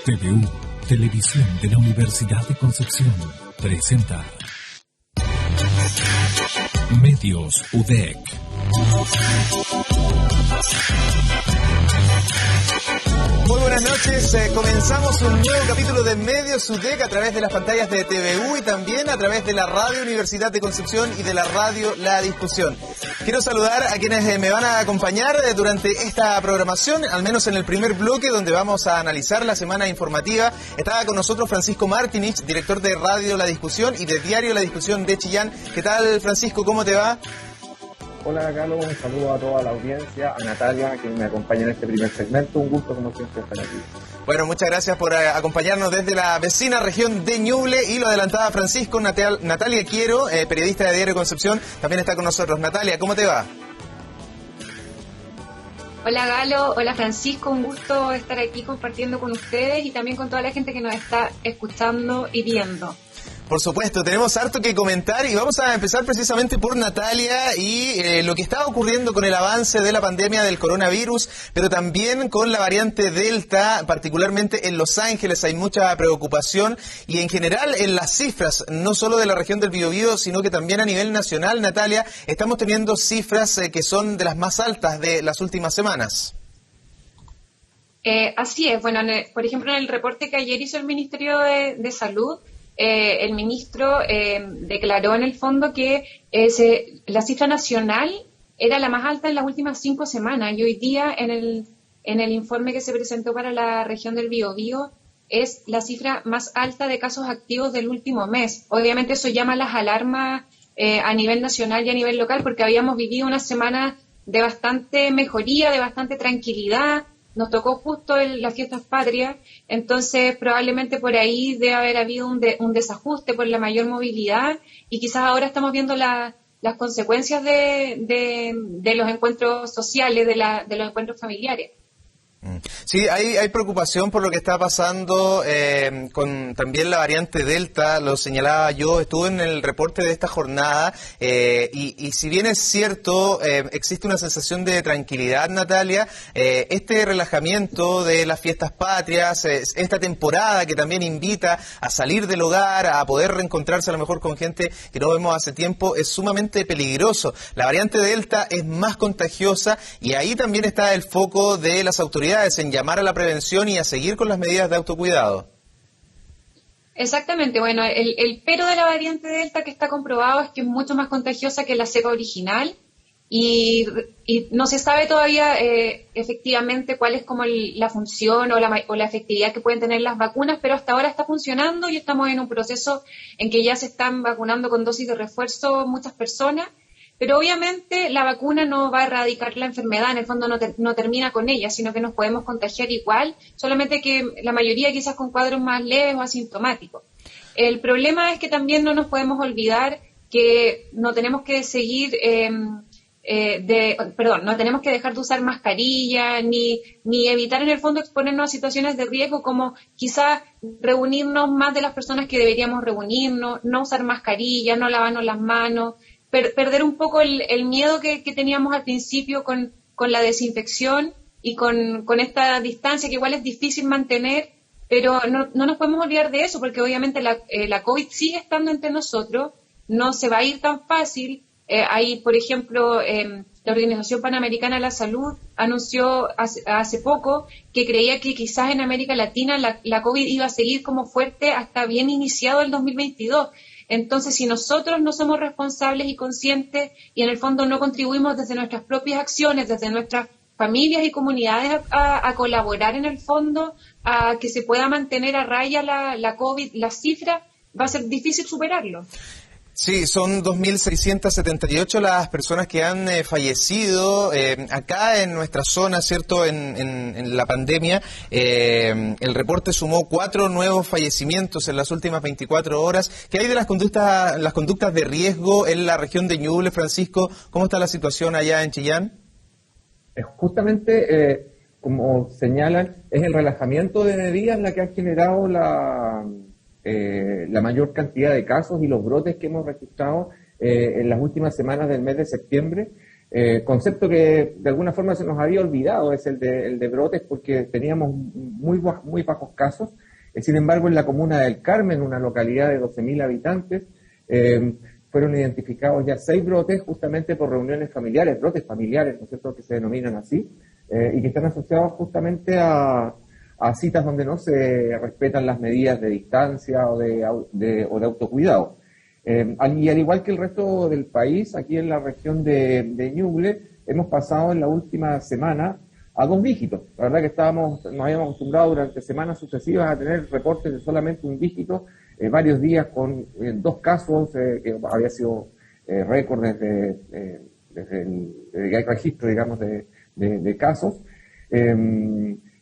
TVU, Televisión de la Universidad de Concepción, presenta Medios UDEC. Muy buenas noches, comenzamos un nuevo capítulo de Medios UDEC a través de las pantallas de TVU y también a través de la Radio Universidad de Concepción y de la Radio La Discusión. Quiero saludar a quienes me van a acompañar durante esta programación, al menos en el primer bloque donde vamos a analizar la semana informativa. Estaba con nosotros Francisco Martinich, director de Radio La Discusión y de Diario La Discusión de Chillán. ¿Qué tal, Francisco? ¿Cómo te va? Hola, Carlos, un saludo a toda la audiencia, a Natalia, que me acompaña en este primer segmento. Un gusto, como siempre, estar aquí. Bueno, muchas gracias por acompañarnos desde la vecina región de Ñuble, y lo adelantaba Francisco. Natalia Quiero, periodista de Diario Concepción, también está con nosotros. Natalia, ¿cómo te va? Hola Galo, hola Francisco, un gusto estar aquí compartiendo con ustedes y también con toda la gente que nos está escuchando y viendo. Por supuesto, tenemos harto que comentar y vamos a empezar precisamente por Natalia y lo que está ocurriendo con el avance de la pandemia del coronavirus, pero también con la variante Delta, particularmente en Los Ángeles hay mucha preocupación y en general en las cifras, no solo de la región del Biobío, sino que también a nivel nacional, Natalia, estamos teniendo cifras que son de las más altas de las últimas semanas. Así es, bueno, por ejemplo, en el reporte que ayer hizo el Ministerio de Salud, el ministro declaró en el fondo que la cifra nacional era la más alta en las últimas 5 semanas y hoy día en el informe que se presentó para la región del Biobío es la cifra más alta de casos activos del último mes. Obviamente eso llama las alarmas a nivel nacional y a nivel local porque habíamos vivido unas semanas de bastante mejoría, de bastante tranquilidad. Nos tocó justo las fiestas patrias, entonces probablemente por ahí debe haber habido un desajuste por la mayor movilidad y quizás ahora estamos viendo las consecuencias de los encuentros sociales, de los encuentros familiares. Sí, hay preocupación por lo que está pasando con también la variante Delta, lo señalaba yo, estuve en el reporte de esta jornada y si bien es cierto, existe una sensación de tranquilidad, Natalia, este relajamiento de las fiestas patrias, esta temporada que también invita a salir del hogar, a poder reencontrarse a lo mejor con gente que no vemos hace tiempo, es sumamente peligroso. La variante Delta es más contagiosa y ahí también está el foco de las autoridades en llamar a la prevención y a seguir con las medidas de autocuidado. Exactamente, bueno, el pero de la variante Delta que está comprobado es que es mucho más contagiosa que la cepa original y no se sabe todavía efectivamente cuál es como la función o la efectividad que pueden tener las vacunas, pero hasta ahora está funcionando y estamos en un proceso en que ya se están vacunando con dosis de refuerzo muchas personas. Pero obviamente la vacuna no va a erradicar la enfermedad, en el fondo no termina con ella, sino que nos podemos contagiar igual, solamente que la mayoría quizás con cuadros más leves o asintomáticos. El problema es que también no nos podemos olvidar que no tenemos que seguir, no tenemos que dejar de usar mascarilla, ni evitar en el fondo exponernos a situaciones de riesgo como quizás reunirnos más de las personas que deberíamos reunirnos, no usar mascarilla, no lavarnos las manos, perder un poco el miedo que teníamos al principio con la desinfección y con esta distancia que igual es difícil mantener, pero no nos podemos olvidar de eso porque obviamente la COVID sigue estando entre nosotros, no se va a ir tan fácil. Hay, por ejemplo, la Organización Panamericana de la Salud anunció hace poco que creía que quizás en América Latina la COVID iba a seguir como fuerte hasta bien iniciado el 2022. Entonces, si nosotros no somos responsables y conscientes y en el fondo no contribuimos desde nuestras propias acciones, desde nuestras familias y comunidades a colaborar en el fondo, a que se pueda mantener a raya la COVID, la cifra, va a ser difícil superarlo. Sí, son 2.678 las personas que han fallecido acá en nuestra zona, ¿cierto?, en la pandemia. El reporte sumó 4 nuevos fallecimientos en las últimas 24 horas. ¿Qué hay de las conductas de riesgo en la región de Ñuble, Francisco? ¿Cómo está la situación allá en Chillán? Justamente, como señalan, es el relajamiento de medidas la que ha generado la mayor cantidad de casos y los brotes que hemos registrado en las últimas semanas del mes de septiembre. Concepto que de alguna forma se nos había olvidado es el de brotes, porque teníamos muy bajos casos. Sin embargo, en la comuna del Carmen, una localidad de 12.000 habitantes, fueron identificados ya 6 brotes justamente por reuniones familiares, brotes familiares, ¿no es cierto?, que se denominan así, y que están asociados justamente a citas donde no se respetan las medidas de distancia o de autocuidado. Y al igual que el resto del país, aquí en la región de Ñuble, hemos pasado en la última semana a 2 dígitos. La verdad que nos habíamos acostumbrado durante semanas sucesivas a tener reportes de solamente un dígito, varios días con 2 casos, que había sido récord desde que hay registro, digamos, de casos.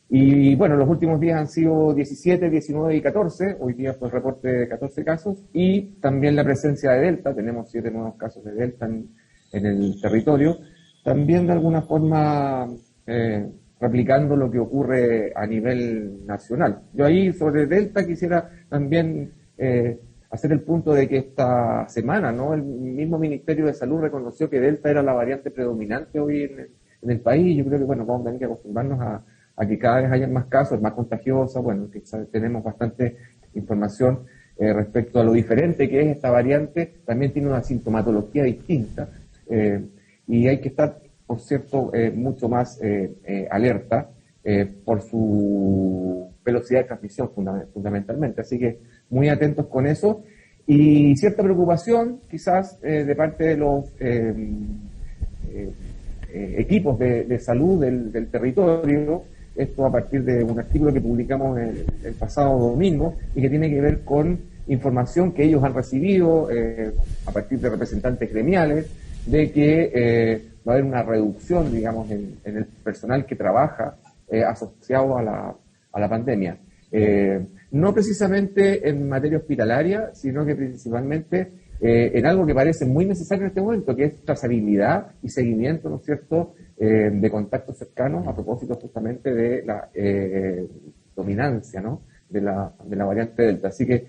Y bueno, los últimos días han sido 17, 19 y 14, hoy día fue el reporte de 14 casos, y también la presencia de Delta, tenemos 7 nuevos casos de Delta en el territorio, también de alguna forma replicando lo que ocurre a nivel nacional. Yo ahí sobre Delta quisiera también hacer el punto de que esta semana, ¿no?, el mismo Ministerio de Salud reconoció que Delta era la variante predominante hoy en el país. Yo creo que bueno, vamos a tener que acostumbrarnos a que cada vez haya más casos, más contagiosa. Bueno, que tenemos bastante información respecto a lo diferente que es esta variante. También tiene una sintomatología distinta y hay que estar, por cierto, mucho más alerta por su velocidad de transmisión fundamentalmente. Así que muy atentos con eso, y cierta preocupación quizás de parte de los equipos de salud del territorio. Esto a partir de un artículo que publicamos el pasado domingo y que tiene que ver con información que ellos han recibido a partir de representantes gremiales, de que va a haber una reducción, digamos, en el personal que trabaja asociado a la pandemia. No precisamente en materia hospitalaria, sino que principalmente en algo que parece muy necesario en este momento, que es trazabilidad y seguimiento, ¿no es cierto?, de contactos cercanos, a propósito justamente de la dominancia, ¿no?, de la variante Delta. Así que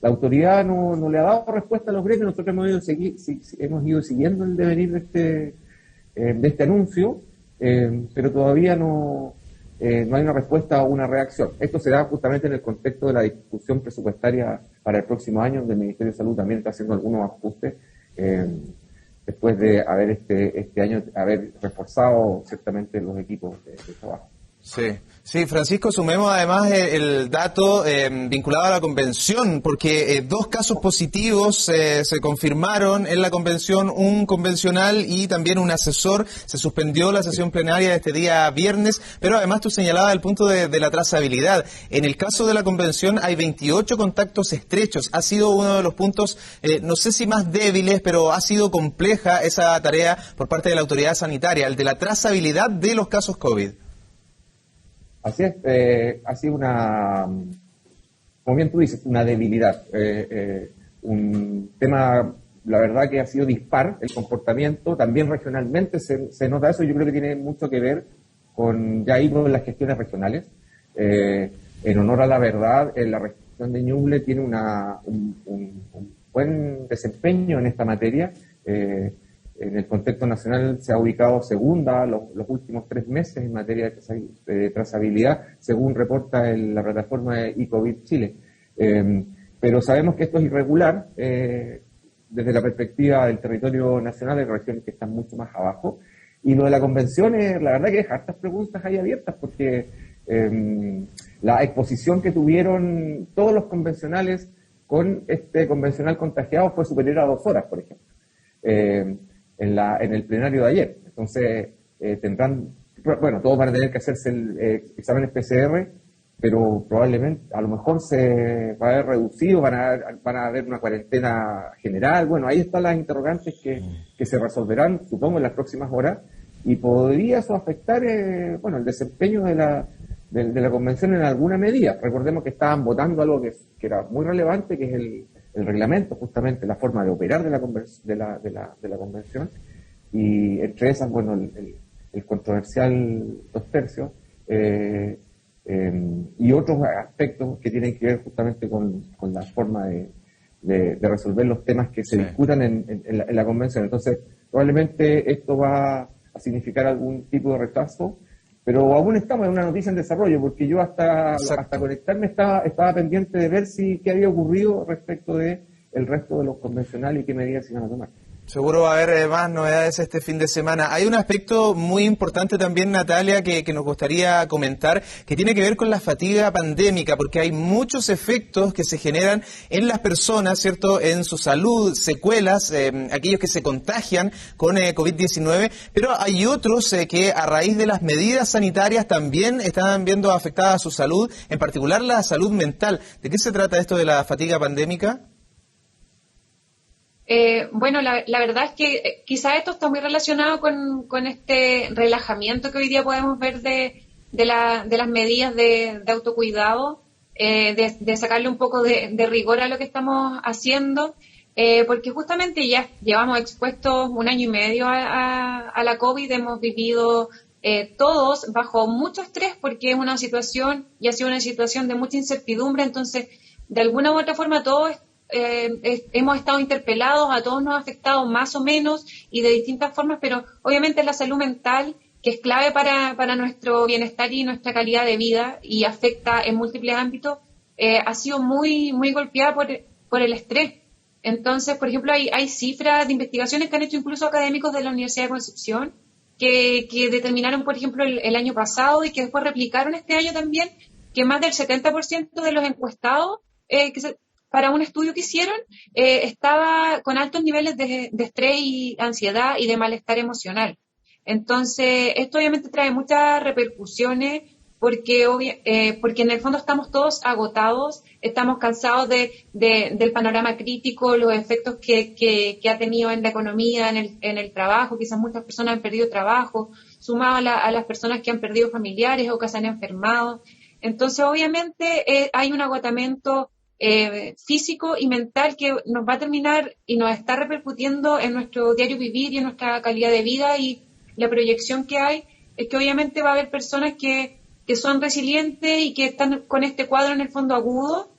la autoridad no le ha dado respuesta a los gremios. Nosotros hemos ido siguiendo el devenir de este anuncio, pero todavía no hay una respuesta o una reacción. Esto se da justamente en el contexto de la discusión presupuestaria para el próximo año, donde el Ministerio de Salud también está haciendo algunos ajustes, después de haber este año haber reforzado ciertamente los equipos de trabajo. Sí, Francisco, sumemos además el dato vinculado a la convención, porque 2 casos positivos se confirmaron en la convención, un convencional y también un asesor. Se suspendió la sesión plenaria de este día viernes, pero además tú señalabas el punto de la trazabilidad. En el caso de la convención hay 28 contactos estrechos. Ha sido uno de los puntos, no sé si más débiles, pero ha sido compleja esa tarea por parte de la autoridad sanitaria, el de la trazabilidad de los casos COVID. Así es, ha sido como bien tú dices, una debilidad, un tema, la verdad que ha sido dispar el comportamiento, también regionalmente se nota eso. Yo creo que tiene mucho que ver con las gestiones regionales. En honor a la verdad, la región de Ñuble tiene un buen desempeño en esta materia. En el contexto nacional se ha ubicado segunda los últimos 3 meses en materia de trazabilidad, según reporta la plataforma de eCovid Chile. Pero sabemos que esto es irregular desde la perspectiva del territorio nacional. Hay regiones que están mucho más abajo. Y lo de la convención, la verdad que deja hartas preguntas ahí abiertas, porque la exposición que tuvieron todos los convencionales con este convencional contagiado fue superior a 2 horas, por ejemplo. En el plenario de ayer. Entonces, todos van a tener que hacerse el exámenes PCR, pero probablemente, a lo mejor se va a haber reducido, van a haber una cuarentena general. Bueno, ahí están las interrogantes que se resolverán, supongo, en las próximas horas, y podría eso afectar, el desempeño de la convención en alguna medida. Recordemos que estaban votando algo que era muy relevante, que es el reglamento, justamente la forma de operar de la convención, y entre esas, el controversial 2/3, y otros aspectos que tienen que ver justamente con la forma de resolver los temas que se discutan en la convención. Entonces, Probablemente esto va a significar algún tipo de retraso, pero aún estamos en una noticia en desarrollo, porque yo hasta conectarme estaba pendiente de ver qué había ocurrido respecto de el resto de los convencionales y qué medidas se iban a tomar. Seguro va a haber más novedades este fin de semana. Hay un aspecto muy importante también, Natalia, que nos gustaría comentar, que tiene que ver con la fatiga pandémica, porque hay muchos efectos que se generan en las personas, ¿cierto?, en su salud, secuelas, aquellos que se contagian con COVID-19, pero hay otros que a raíz de las medidas sanitarias también están viendo afectada su salud, en particular la salud mental. ¿De qué se trata esto de la fatiga pandémica? Bueno, la verdad es que quizá esto está muy relacionado con este relajamiento que hoy día podemos ver de las medidas de autocuidado, de sacarle un poco de rigor a lo que estamos haciendo, porque justamente ya llevamos expuestos 1 año y medio a la COVID, hemos vivido todos bajo mucho estrés porque es una situación, y ha sido una situación de mucha incertidumbre, entonces de alguna u otra forma todos hemos estado interpelados, a todos nos ha afectado más o menos y de distintas formas, pero obviamente la salud mental, que es clave para nuestro bienestar y nuestra calidad de vida y afecta en múltiples ámbitos, ha sido muy golpeada por el estrés. Entonces, por ejemplo, hay cifras de investigaciones que han hecho incluso académicos de la Universidad de Concepción que determinaron, por ejemplo, el año pasado y que después replicaron este año también, que más del 70% de los encuestados para un estudio que hicieron, estaba con altos niveles de estrés y ansiedad y de malestar emocional. Entonces, esto obviamente trae muchas repercusiones porque en el fondo estamos todos agotados, estamos cansados del panorama crítico, los efectos que ha tenido en la economía, en el trabajo, quizás muchas personas han perdido trabajo, sumado a las personas que han perdido familiares o que se han enfermado. Entonces, obviamente, hay un agotamiento físico y mental que nos va a terminar y nos está repercutiendo en nuestro diario vivir y en nuestra calidad de vida, y la proyección que hay es que obviamente va a haber personas que son resilientes y que están con este cuadro en el fondo agudo,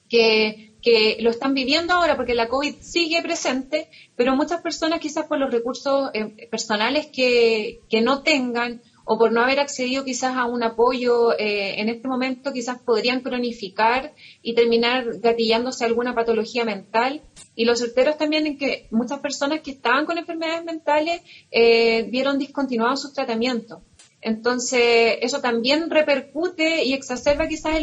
que lo están viviendo ahora porque la COVID sigue presente, pero muchas personas quizás por los recursos personales que no tengan o por no haber accedido quizás a un apoyo en este momento, quizás podrían cronificar y terminar gatillándose alguna patología mental. Y lo certero es también en que muchas personas que estaban con enfermedades mentales vieron discontinuados sus tratamientos. Entonces, eso también repercute y exacerba quizás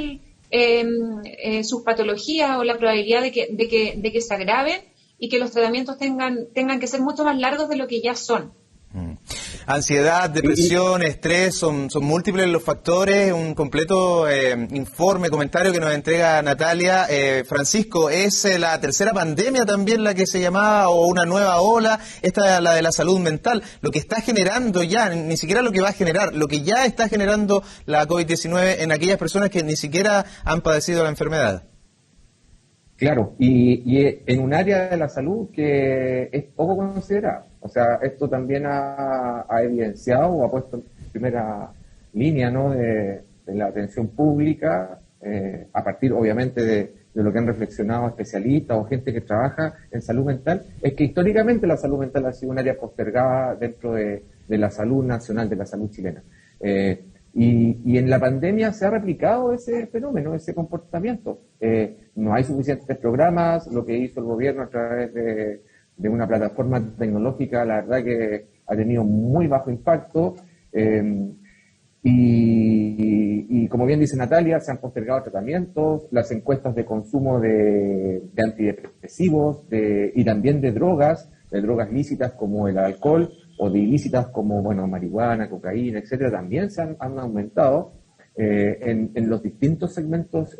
sus patologías o la probabilidad de que se agraven y que los tratamientos tengan que ser mucho más largos de lo que ya son. Ansiedad, depresión, estrés, son múltiples los factores. Un completo comentario que nos entrega Natalia. Francisco, ¿es la tercera pandemia también la que se llamaba, o una nueva ola? Esta es la de la salud mental. Lo que está generando ya, ni siquiera lo que va a generar, lo que ya está generando la COVID-19 en aquellas personas que ni siquiera han padecido la enfermedad. Claro, y en un área de la salud que es poco considerada. O sea, esto también ha evidenciado o ha puesto en primera línea, ¿no?, de la atención pública, a partir obviamente de lo que han reflexionado especialistas o gente que trabaja en salud mental, es que históricamente la salud mental ha sido un área postergada dentro de la salud nacional, de la salud chilena. Y en la pandemia se ha replicado ese fenómeno, ese comportamiento. No hay suficientes programas, lo que hizo el gobierno a través de una plataforma tecnológica, la verdad que ha tenido muy bajo impacto. Y como bien dice Natalia, se han postergado tratamientos, las encuestas de consumo de antidepresivos y también de drogas lícitas como el alcohol, o de ilícitas como, marihuana, cocaína, etcétera, también se han aumentado en los distintos segmentos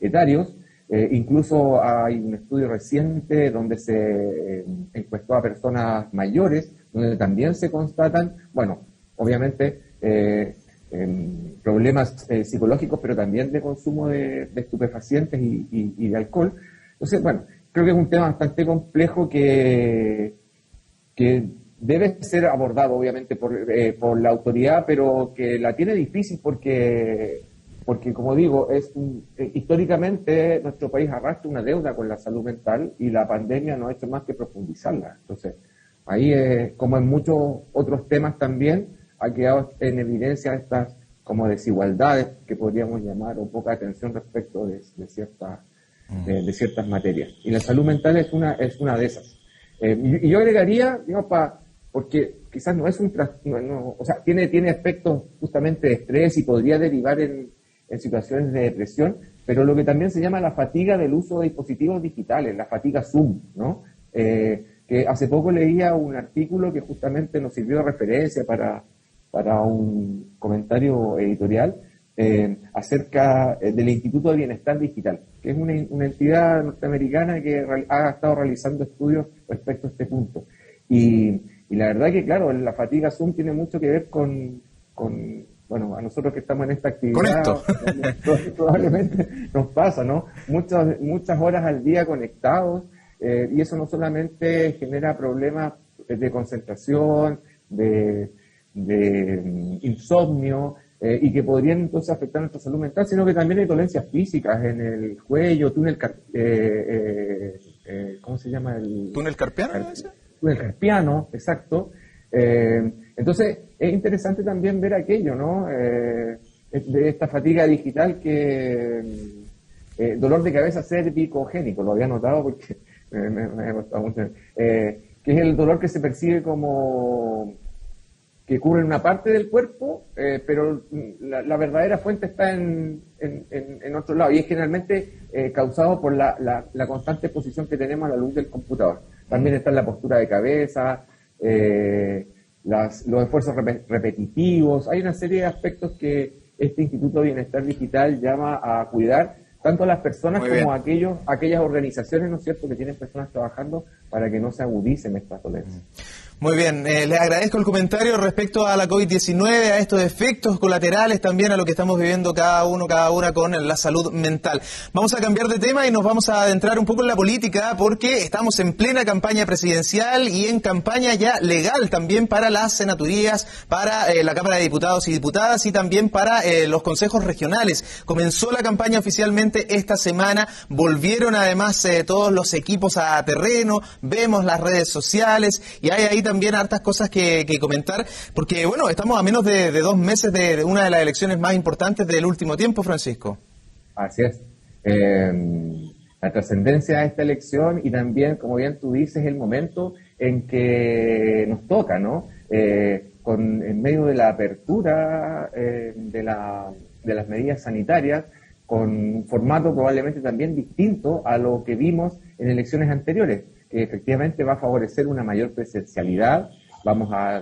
etarios. Incluso hay un estudio reciente donde se encuestó a personas mayores, donde también se constatan, obviamente, problemas psicológicos, pero también de consumo de estupefacientes y de alcohol. Entonces, creo que es un tema bastante complejo que debe ser abordado, obviamente, por la autoridad, pero que la tiene difícil porque como digo, históricamente nuestro país arrastra una deuda con la salud mental y la pandemia no ha hecho más que profundizarla. Entonces, ahí, como en muchos otros temas también, ha quedado en evidencia estas como desigualdades que podríamos llamar, o poca atención respecto de ciertas materias. Y la salud mental es una de esas. Y yo agregaría, digamos, porque quizás no es o sea, tiene aspectos justamente de estrés y podría derivar en situaciones de depresión, pero lo que también se llama la fatiga del uso de dispositivos digitales, la fatiga Zoom, ¿no? Que hace poco leía un artículo que justamente nos sirvió de referencia para un comentario editorial acerca del Instituto de Bienestar Digital, que es una entidad norteamericana que ha estado realizando estudios respecto a este punto. Y la verdad que, claro, la fatiga Zoom tiene mucho que ver con bueno, a nosotros que estamos en esta actividad, probablemente nos pasa, ¿no? Muchas horas al día conectados, y eso no solamente genera problemas de concentración, de insomnio, y que podrían entonces afectar nuestra salud mental, sino que también hay dolencias físicas en el cuello, ¿cómo se llama? ¿Túnel carpiano? Túnel carpiano, exacto. Entonces, es interesante también ver aquello, ¿no? De esta fatiga digital dolor de cabeza cervicogénico, lo había notado porque me ha costado mucho, que es el dolor que se percibe como que cubre una parte del cuerpo, pero la verdadera fuente está en otro lado, y es generalmente causado por la constante exposición que tenemos a la luz del computador. También está en la postura de cabeza, los esfuerzos repetitivos. Hay una serie de aspectos que este Instituto de Bienestar Digital llama a cuidar, tanto a las personas como a aquellas organizaciones, ¿no es cierto?, que tienen personas trabajando para que no se agudicen estas dolencias. Muy bien, les agradezco el comentario respecto a la COVID-19, a estos efectos colaterales, también a lo que estamos viviendo cada una con la salud mental. Vamos a cambiar de tema y nos vamos a adentrar un poco en la política, porque estamos en plena campaña presidencial y en campaña ya legal también para las senaturías, para la Cámara de Diputados y Diputadas, y también para los consejos regionales. Comenzó la campaña oficialmente esta semana, volvieron además todos los equipos a terreno, vemos las redes sociales y hay ahí también hartas cosas que comentar, porque bueno, estamos a menos de 2 meses de una de las elecciones más importantes del último tiempo, Francisco. Así es. La trascendencia de esta elección, y también, como bien tú dices, el momento en que nos toca, ¿no? En medio de la apertura de las medidas sanitarias, con un formato probablemente también distinto a lo que vimos en elecciones anteriores, que efectivamente va a favorecer una mayor presencialidad.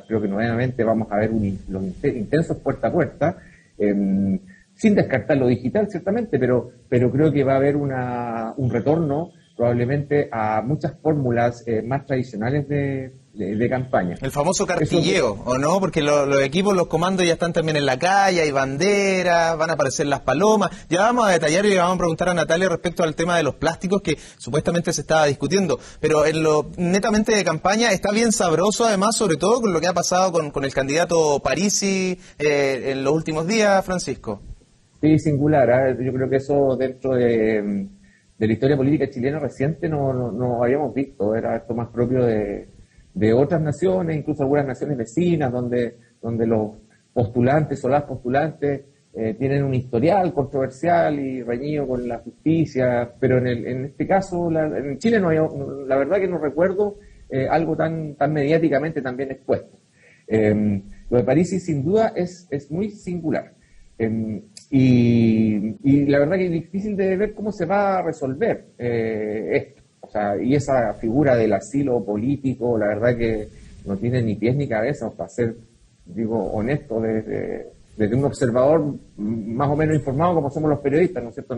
Creo que nuevamente vamos a ver los intensos puerta a puerta, sin descartar lo digital, ciertamente, pero creo que va a haber un retorno probablemente a muchas fórmulas más tradicionales de campaña. El famoso cartilleo, ¿o no? Porque los equipos, los comandos ya están también en la calle, hay banderas, van a aparecer las palomas. Ya vamos a detallar y le vamos a preguntar a Natalia respecto al tema de los plásticos que supuestamente se estaba discutiendo. Pero en lo netamente de campaña está bien sabroso, además, sobre todo con lo que ha pasado con el candidato Parisi en los últimos días, Francisco. Sí, singular. Yo creo que eso dentro de la historia política chilena reciente no habíamos visto. Era esto más propio de otras naciones, incluso algunas naciones vecinas, donde los postulantes o las postulantes tienen un historial controversial y reñido con la justicia, pero en este caso, en Chile la verdad que no recuerdo algo tan mediáticamente también expuesto. Lo de Parisi sin duda es muy singular. Y la verdad que es difícil de ver cómo se va a resolver esto. O sea, y esa figura del asilo político, la verdad que no tiene ni pies ni cabeza, para ser, honesto, desde un observador más o menos informado como somos los periodistas, ¿no es cierto?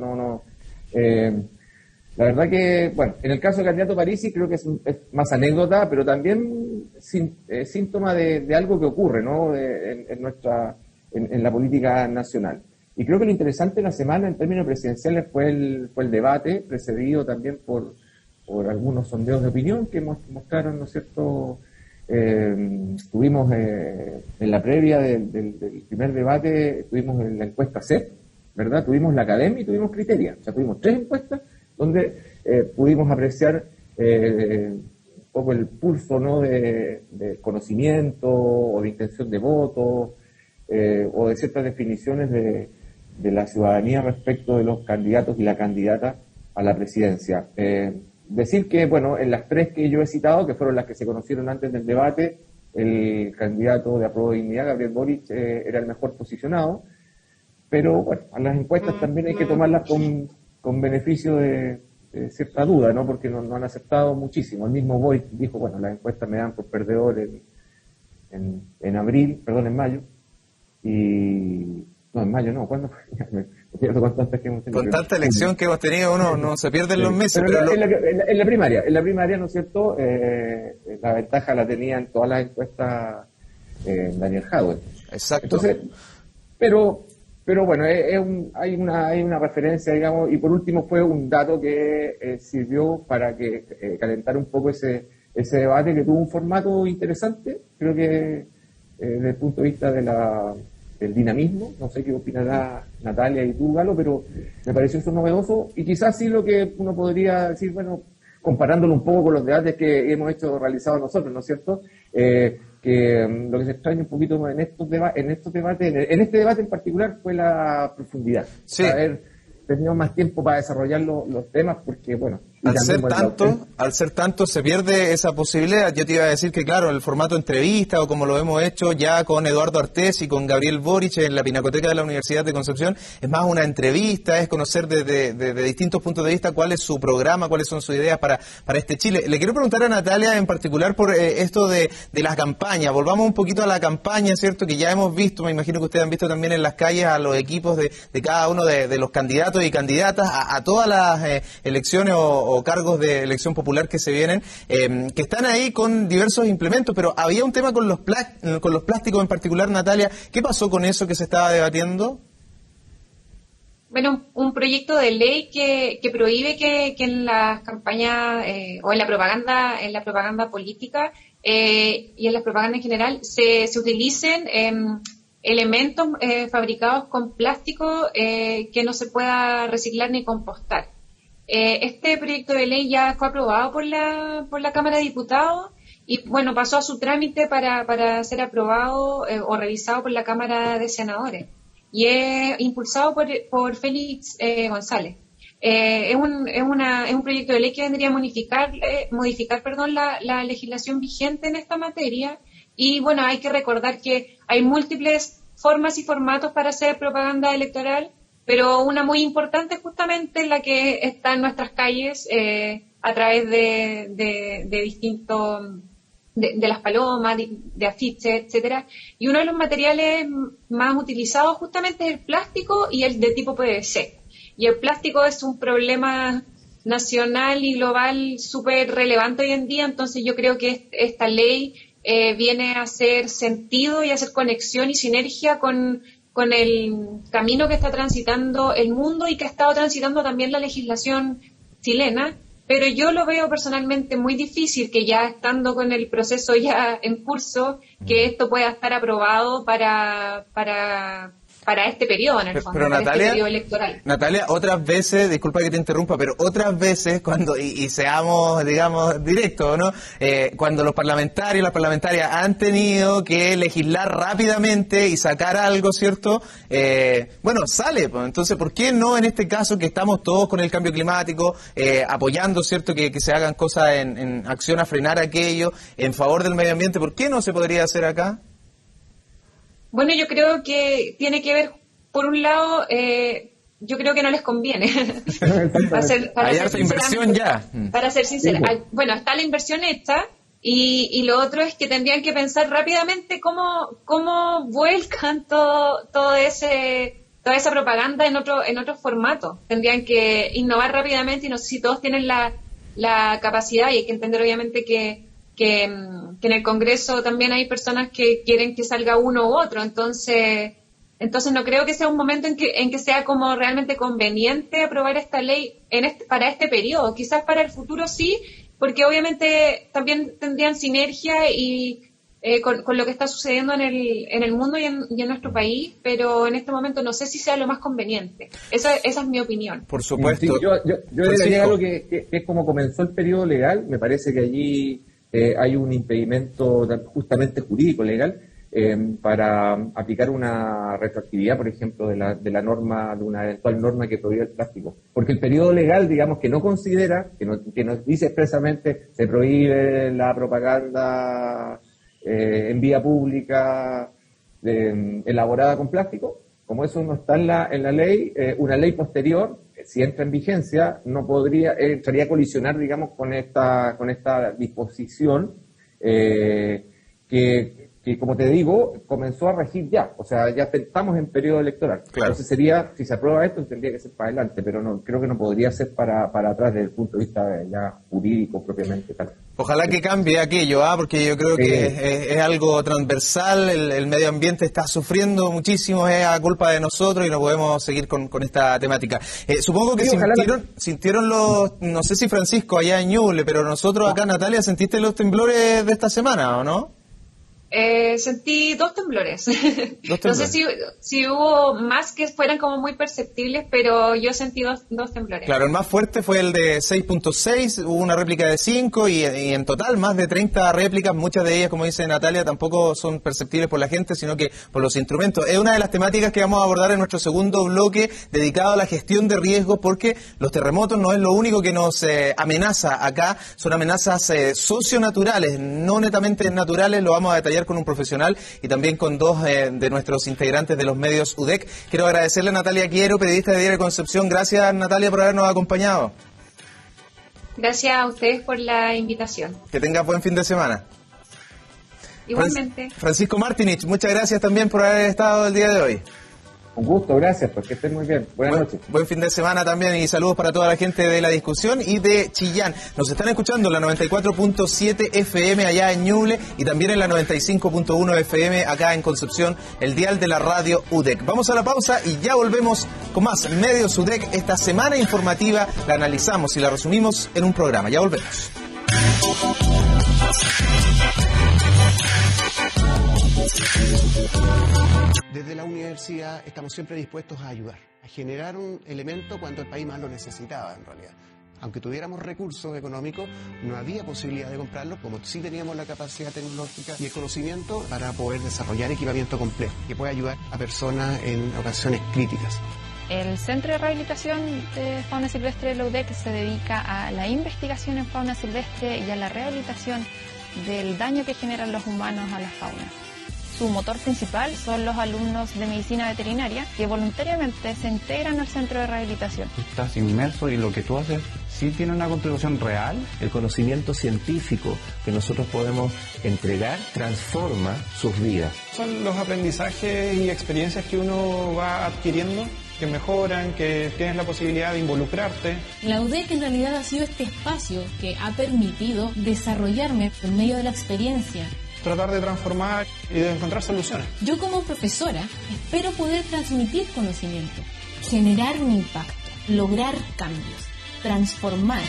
La verdad que, bueno, en el caso del candidato Parisi creo que es más anécdota, pero también síntoma de algo que ocurre, ¿no? En la política nacional. Y creo que lo interesante de la semana en términos presidenciales fue el debate, precedido también por algunos sondeos de opinión que mostraron, ¿no es cierto? Tuvimos en la previa del primer debate, tuvimos en la encuesta CEP, ¿verdad? Tuvimos la Academia y tuvimos Criteria. O sea, tuvimos 3 encuestas donde pudimos apreciar poco el pulso, ¿no?, de conocimiento o de intención de voto, o de ciertas definiciones de la ciudadanía respecto de los candidatos y la candidata a la presidencia. Decir que, bueno, en las tres que yo he citado, que fueron las que se conocieron antes del debate, el candidato de Apruebo Dignidad, Gabriel Boric, era el mejor posicionado, pero bueno, a las encuestas también hay que tomarlas con beneficio de cierta duda, ¿no?, porque no han aceptado muchísimo. El mismo Boric dijo, bueno, las encuestas me dan por perdedor en mayo, y no, en mayo no, ¿cuándo fue? Me pierdo con tantas que hemos tenido. Con tanta elección que hemos tenido, uno no se pierde en los meses. Pero en la primaria, ¿no es cierto? La ventaja la tenía en todas las encuestas Daniel Jadwe. Exacto. Entonces, pero bueno, hay una referencia, digamos, y por último fue un dato que sirvió para que calentar un poco ese debate, que tuvo un formato interesante, creo que desde el punto de vista del dinamismo. No sé qué opinará Natalia y tú, Galo, pero me pareció eso novedoso, y quizás sí lo que uno podría decir, bueno, comparándolo un poco con los debates que hemos realizado nosotros, ¿no es cierto?, que lo que se extraña un poquito en estos debates, en este debate en particular, fue la profundidad. Sí. Haber tenido más tiempo para desarrollar los temas, porque, bueno... Al ser tanto, se pierde esa posibilidad. Yo te iba a decir que, claro, el formato entrevista, o como lo hemos hecho ya con Eduardo Artés y con Gabriel Boric en la Pinacoteca de la Universidad de Concepción, es más una entrevista, es conocer desde distintos puntos de vista cuál es su programa, cuáles son sus ideas para este Chile. Le quiero preguntar a Natalia en particular por esto de las campañas. Volvamos un poquito a la campaña, ¿cierto?, que ya hemos visto, me imagino que ustedes han visto también en las calles a los equipos de cada uno de los candidatos y candidatas a todas las elecciones o cargos de elección popular que se vienen, que están ahí con diversos implementos, pero había un tema con los plásticos en particular, Natalia. ¿Qué pasó con eso que se estaba debatiendo? Bueno, un proyecto de ley que prohíbe que en las campañas o en la propaganda política y en la propaganda en general se utilicen elementos fabricados con plástico que no se pueda reciclar ni compostar. Este proyecto de ley ya fue aprobado por la Cámara de Diputados y, bueno, pasó a su trámite para ser aprobado o revisado por la Cámara de Senadores, y es impulsado por Félix González. Es un proyecto de ley que vendría a modificar la legislación vigente en esta materia. Y, bueno, hay que recordar que hay múltiples formas y formatos para hacer propaganda electoral, pero una muy importante justamente es la que está en nuestras calles a través de distintos, de las palomas, de afiches, etcétera. Y uno de los materiales más utilizados justamente es el plástico y el de tipo PVC. Y el plástico es un problema nacional y global súper relevante hoy en día, entonces yo creo que esta ley viene a hacer sentido y a hacer conexión y sinergia con el camino que está transitando el mundo y que ha estado transitando también la legislación chilena, pero yo lo veo personalmente muy difícil que, ya estando con el proceso ya en curso, que esto pueda estar aprobado para este periodo, en el fondo, pero para Natalia, este periodo electoral. Natalia, otras veces, disculpa que te interrumpa, pero otras veces cuando, y seamos, digamos, directos, ¿no? Cuando los parlamentarios, las parlamentarias han tenido que legislar rápidamente y sacar algo, ¿cierto? Bueno, sale, pues. Entonces, ¿por qué no en este caso, que estamos todos con el cambio climático, apoyando, ¿cierto?, que se hagan cosas en acción a frenar aquello, en favor del medio ambiente? ¿Por qué no se podría hacer acá? Bueno, yo creo que tiene que ver, por un lado, yo creo que no les conviene. Hay harta inversión ya. Para ser sincera, bueno, está la inversión hecha, y lo otro es que tendrían que pensar rápidamente cómo vuelcan toda esa propaganda en otro formato. Tendrían que innovar rápidamente, y no sé si todos tienen la capacidad, y hay que entender obviamente que en el Congreso también hay personas que quieren que salga uno u otro, entonces no creo que sea un momento en que sea como realmente conveniente aprobar esta ley para este periodo. Quizás para el futuro sí, porque obviamente también tendrían sinergia y con lo que está sucediendo en el mundo y en nuestro país, pero en este momento no sé si sea lo más conveniente. Esa es mi opinión. Por supuesto. Sí, yo diría algo que es como comenzó el periodo legal. Me parece que allí hay un impedimento justamente jurídico, legal, para aplicar una retroactividad, por ejemplo, de la norma, de una eventual norma que prohíbe el plástico. Porque el periodo legal, digamos, que no considera, que nos dice expresamente, se prohíbe la propaganda en vía pública elaborada con plástico. Como eso no está en la ley, una ley posterior, si entra en vigencia, no podría, entraría a colisionar, digamos, con esta disposición que, como te digo, comenzó a regir ya. O sea, ya estamos en periodo electoral. Claro. Entonces sería, si se aprueba esto, tendría que ser para adelante, pero no, creo que no podría ser para atrás desde el punto de vista ya jurídico propiamente tal. Ojalá que cambie aquello, porque yo creo que es algo transversal, el medio ambiente está sufriendo muchísimo, es a culpa de nosotros y no podemos seguir con esta temática. Supongo que sintieron los, no sé si Francisco allá en Ñuble, pero nosotros acá, Natalia, ¿sentiste los temblores de esta semana o no? Sentí 2 temblores. No sé si hubo más que fueran como muy perceptibles, pero yo sentí dos temblores. Claro, el más fuerte fue el de 6.6, hubo una réplica de 5 y en total más de 30 réplicas, muchas de ellas, como dice Natalia, tampoco son perceptibles por la gente, sino que por los instrumentos. Es una de las temáticas que vamos a abordar en nuestro segundo bloque dedicado a la gestión de riesgos, porque los terremotos no es lo único que nos amenaza acá, son amenazas socionaturales, no netamente naturales, lo vamos a detallar con un profesional y también con 2 de nuestros integrantes de los medios UDEC. Quiero agradecerle a Natalia Quiero, periodista de Diario Concepción. Gracias, Natalia, por habernos acompañado. Gracias a ustedes por la invitación. Que tengas buen fin de semana. Igualmente. Francisco Martinich, muchas gracias también por haber estado el día de hoy. Un gusto, gracias, porque estén muy bien. Buenas noches. Buen fin de semana también y saludos para toda la gente de La Discusión y de Chillán. Nos están escuchando en la 94.7 FM allá en Ñuble y también en la 95.1 FM acá en Concepción, el dial de la radio UDEC. Vamos a la pausa y ya volvemos con más Medios UDEC. Esta semana informativa la analizamos y la resumimos en un programa. Ya volvemos. Desde la universidad estamos siempre dispuestos a ayudar, a generar un elemento cuando el país más lo necesitaba en realidad. Aunque tuviéramos recursos económicos, no había posibilidad de comprarlos, como sí teníamos la capacidad tecnológica y el conocimiento para poder desarrollar equipamiento completo que pueda ayudar a personas en ocasiones críticas. El Centro de Rehabilitación de Fauna Silvestre de la UDEC se dedica a la investigación en fauna silvestre y a la rehabilitación del daño que generan los humanos a la fauna. Su motor principal son los alumnos de medicina veterinaria que voluntariamente se integran al centro de rehabilitación. Estás inmerso y lo que tú haces sí tiene una contribución real. El conocimiento científico que nosotros podemos entregar transforma sus vidas. Son los aprendizajes y experiencias que uno va adquiriendo, que mejoran, que tienes la posibilidad de involucrarte. La UDEC en realidad ha sido este espacio que ha permitido desarrollarme por medio de la experiencia. Tratar de transformar y de encontrar soluciones. Yo como profesora espero poder transmitir conocimiento, generar un impacto, lograr cambios, transformar.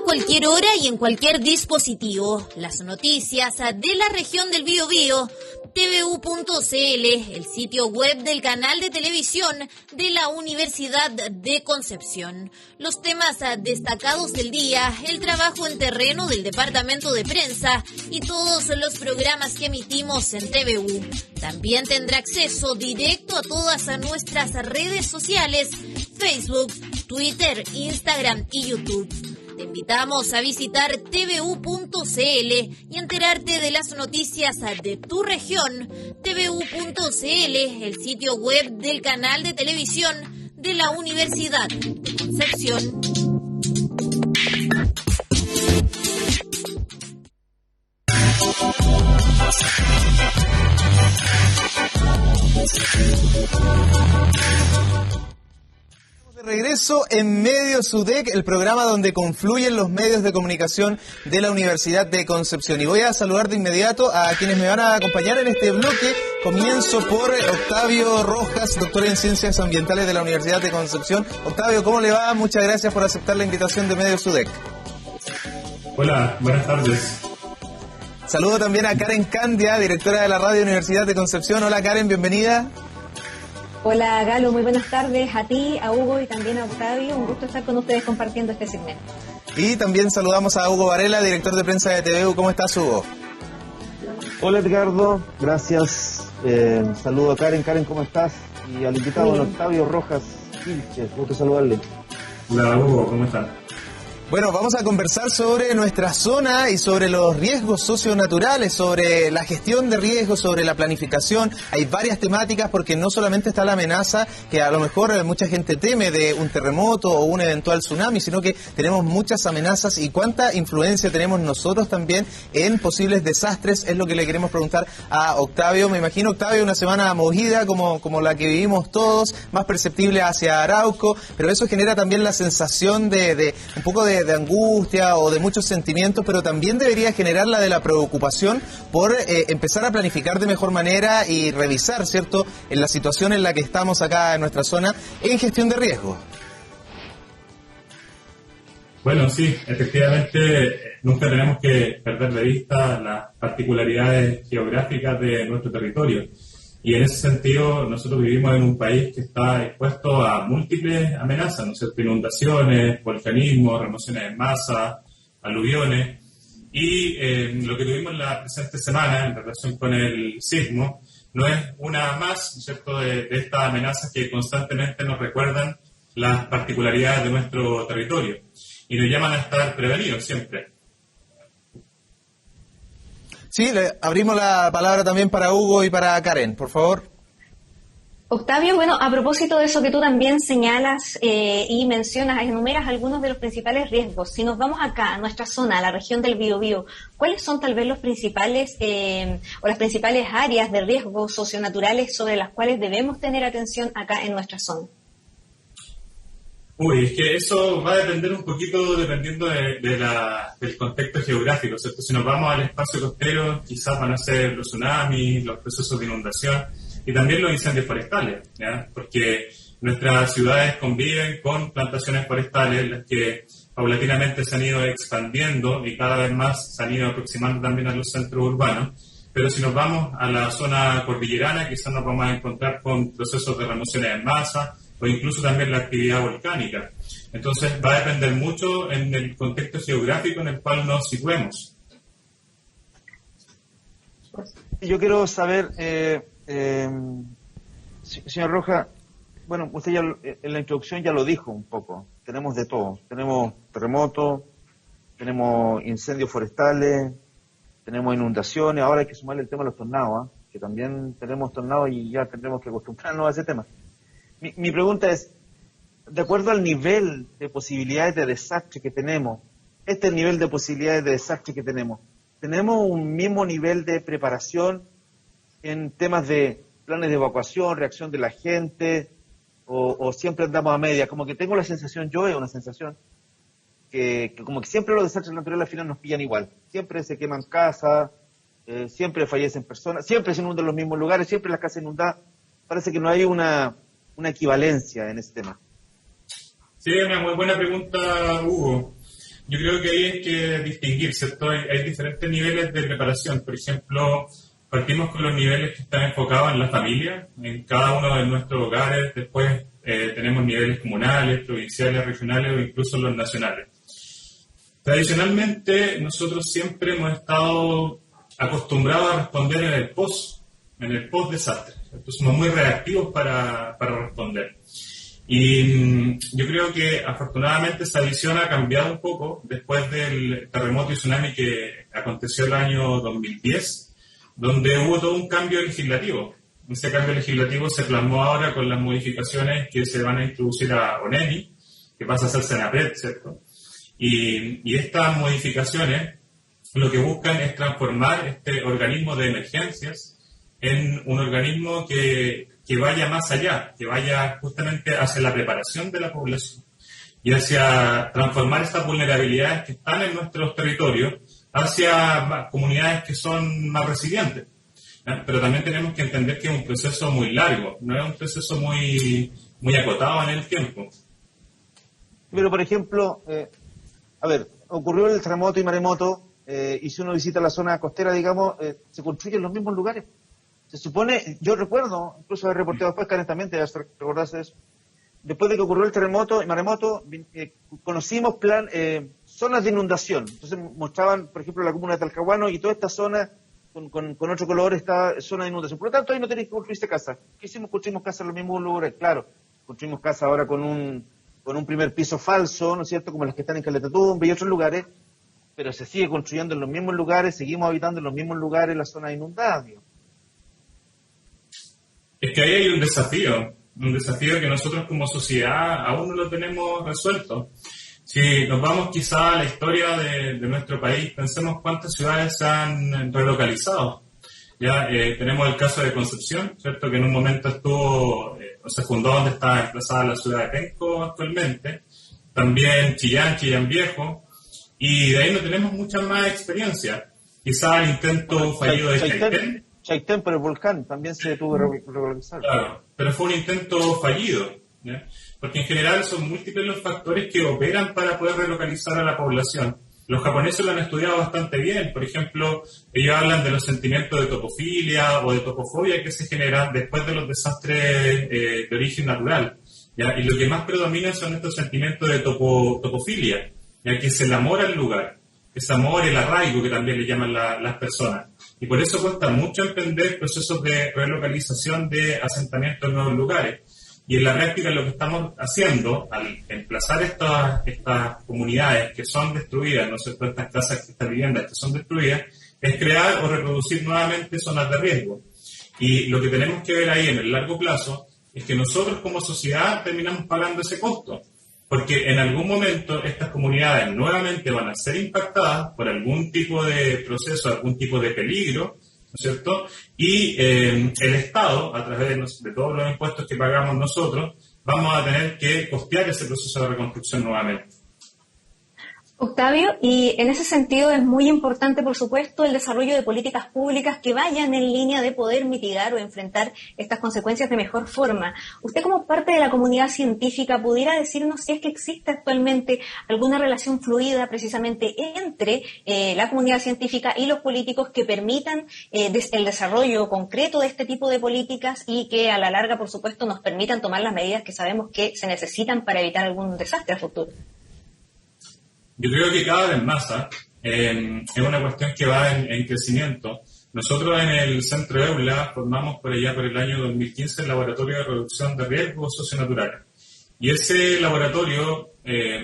Cualquier hora y en cualquier dispositivo. Las noticias de la región del Biobío, tvu.cl, el sitio web del canal de televisión de la Universidad de Concepción. Los temas destacados del día, el trabajo en terreno del departamento de prensa y todos los programas que emitimos en TVU. También tendrá acceso directo a todas nuestras redes sociales, Facebook, Twitter, Instagram y YouTube. Te invitamos a visitar tvu.cl y enterarte de las noticias de tu región. tvu.cl, el sitio web del canal de televisión de la Universidad de Concepción. De regreso en Medios UDEC, el programa donde confluyen los medios de comunicación de la Universidad de Concepción. Y voy a saludar de inmediato a quienes me van a acompañar en este bloque. Comienzo por Octavio Rojas, doctor en Ciencias Ambientales de la Universidad de Concepción. Octavio, ¿cómo le va? Muchas gracias por aceptar la invitación de Medios UDEC. Hola, buenas tardes. Saludo también a Karen Candia, directora de la Radio Universidad de Concepción. Hola Karen, bienvenida. Hola Galo, muy buenas tardes a ti, a Hugo y también a Octavio. Un gusto estar con ustedes compartiendo este segmento. Y también saludamos a Hugo Varela, director de prensa de TVU. ¿Cómo estás, Hugo? Hola Edgardo, gracias. Saludo a Karen. Karen, ¿cómo estás? Y al invitado, Octavio Rojas Vilches, gusto saludarle. Hola Hugo, ¿cómo estás? Bueno, vamos a conversar sobre nuestra zona y sobre los riesgos socionaturales, sobre la gestión de riesgos, sobre la planificación. Hay varias temáticas porque no solamente está la amenaza que a lo mejor mucha gente teme de un terremoto o un eventual tsunami, sino que tenemos muchas amenazas y cuánta influencia tenemos nosotros también en posibles desastres. Es lo que le queremos preguntar a Octavio. Me imagino, Octavio, una semana movida como la que vivimos todos, más perceptible hacia Arauco, pero eso genera también la sensación de un poco de angustia o de muchos sentimientos, pero también debería generar la de la preocupación por empezar a planificar de mejor manera y revisar, ¿cierto?, en la situación en la que estamos acá en nuestra zona en gestión de riesgos. Bueno, sí, efectivamente, nunca tenemos que perder de vista las particularidades geográficas de nuestro territorio. Y en ese sentido, nosotros vivimos en un país que está expuesto a múltiples amenazas, ¿no es cierto? Inundaciones, volcanismo, remociones en masa, aluviones. Y lo que tuvimos la presente semana en relación con el sismo no es una más, ¿no es cierto?, de estas amenazas que constantemente nos recuerdan las particularidades de nuestro territorio y nos llaman a estar prevenidos siempre. Sí, le abrimos la palabra también para Hugo y para Karen, por favor. Octavio, bueno, a propósito de eso que tú también señalas y mencionas, enumeras algunos de los principales riesgos. Si nos vamos acá, a nuestra zona, a la región del Biobío, ¿cuáles son tal vez los principales o las principales áreas de riesgos socionaturales sobre las cuales debemos tener atención acá en nuestra zona? Es que eso va a depender un poquito dependiendo del contexto geográfico, ¿cierto? Si nos vamos al espacio costero, quizás van a ser los tsunamis, los procesos de inundación y también los incendios forestales, ¿ya? Porque nuestras ciudades conviven con plantaciones forestales, las que paulatinamente se han ido expandiendo y cada vez más se han ido aproximando también a los centros urbanos. Pero si nos vamos a la zona cordillerana, quizás nos vamos a encontrar con procesos de remociones en masa, o incluso también la actividad volcánica. Entonces va a depender mucho en el contexto geográfico en el cual nos situemos. Yo quiero saber, señor Rojas, bueno, usted ya en la introducción ya lo dijo un poco, tenemos de todo, tenemos terremotos, tenemos incendios forestales, tenemos inundaciones, ahora hay que sumarle el tema de los tornados, que también tenemos tornados y ya tendremos que acostumbrarnos a ese tema. Mi pregunta es, de acuerdo al nivel de posibilidades de desastre que tenemos, este es el nivel de posibilidades de desastre que tenemos, ¿tenemos un mismo nivel de preparación en temas de planes de evacuación, reacción de la gente, o siempre andamos a media? Como que tengo la sensación, yo es una sensación, que como que siempre los desastres naturales al final nos pillan igual, siempre se queman casas, siempre fallecen personas, siempre se inundan los mismos lugares, siempre las casas inundadas, parece que no hay una equivalencia en ese tema. Sí, una muy buena pregunta, Hugo. Yo creo que ahí hay que distinguir, ¿cierto? Hay diferentes niveles de preparación. Por ejemplo, partimos con los niveles que están enfocados en la familia, en cada uno de nuestros hogares. Después tenemos niveles comunales, provinciales, regionales o incluso los nacionales. Tradicionalmente, nosotros siempre hemos estado acostumbrados a responder en el post-desastre. Entonces somos muy reactivos para responder. Y yo creo que afortunadamente esa visión ha cambiado un poco después del terremoto y tsunami que aconteció el año 2010, donde hubo todo un cambio legislativo. Ese cambio legislativo se plasmó ahora con las modificaciones que se van a introducir a ONEMI, que pasa a ser Senapred, ¿cierto? Y estas modificaciones lo que buscan es transformar este organismo de emergencias en un organismo que que vaya más allá, que vaya justamente hacia la preparación de la población y hacia transformar estas vulnerabilidades que están en nuestros territorios hacia comunidades que son más resilientes. Pero también tenemos que entender que es un proceso muy largo, no es un proceso muy acotado en el tiempo. Pero, por ejemplo, ocurrió el terremoto y maremoto, y si uno visita la zona costera, digamos, se construyen los mismos lugares. Se supone, yo recuerdo, incluso haber reportado después, Karen también te recordarse eso, después de que ocurrió el terremoto y maremoto, conocimos zonas de inundación. Entonces mostraban, por ejemplo, la comuna de Talcahuano y toda esta zona con otro color, esta zona de inundación. Por lo tanto, ahí no tenéis que construirse casa. ¿Qué hicimos? Construimos casa en los mismos lugares. Claro, construimos casa ahora con un primer piso falso, ¿no es cierto?, como las que están en Caletatumbe y otros lugares, pero se sigue construyendo en los mismos lugares, seguimos habitando en los mismos lugares, las zonas inundadas, digamos. Es que ahí hay un desafío que nosotros como sociedad aún no lo tenemos resuelto. Si nos vamos quizá a la historia de nuestro país, pensemos cuántas ciudades se han relocalizado. Ya tenemos el caso de Concepción, ¿cierto?, que en un momento se fundó donde está emplazada la ciudad de Penco actualmente. También Chillán Viejo. Y de ahí no tenemos mucha más experiencia. Quizá el intento fallido de Chaitén por el volcán también se tuvo que relocalizar. Claro, pero fue un intento fallido, ¿ya? Porque en general son múltiples los factores que operan para poder relocalizar a la población. Los japoneses lo han estudiado bastante bien. Por ejemplo, ellos hablan de los sentimientos de topofilia o de topofobia que se generan después de los desastres de origen natural, ¿ya? Y lo que más predomina son estos sentimientos de topofilia, ya que es el amor al lugar, ese amor, el arraigo que también le llaman las personas. Y por eso cuesta mucho emprender procesos de relocalización de asentamientos en nuevos lugares. Y en la práctica lo que estamos haciendo al emplazar estas comunidades que son destruidas, ¿no es cierto?, estas casas, estas viviendas que son destruidas, es crear o reproducir nuevamente zonas de riesgo. Y lo que tenemos que ver ahí en el largo plazo es que nosotros como sociedad terminamos pagando ese costo. Porque en algún momento estas comunidades nuevamente van a ser impactadas por algún tipo de proceso, algún tipo de peligro, ¿no es cierto? Y el Estado, a través de todos los impuestos que pagamos nosotros, vamos a tener que costear ese proceso de reconstrucción nuevamente. Octavio, y en ese sentido es muy importante, por supuesto, el desarrollo de políticas públicas que vayan en línea de poder mitigar o enfrentar estas consecuencias de mejor forma. Usted, como parte de la comunidad científica, ¿pudiera decirnos si es que existe actualmente alguna relación fluida precisamente entre la comunidad científica y los políticos que permitan el desarrollo concreto de este tipo de políticas y que a la larga, por supuesto, nos permitan tomar las medidas que sabemos que se necesitan para evitar algún desastre a futuro? Yo creo que cada vez más es una cuestión que va en crecimiento. Nosotros en el Centro EULA formamos por allá por el año 2015 el Laboratorio de Reducción de Riesgos Socionaturales. Y ese laboratorio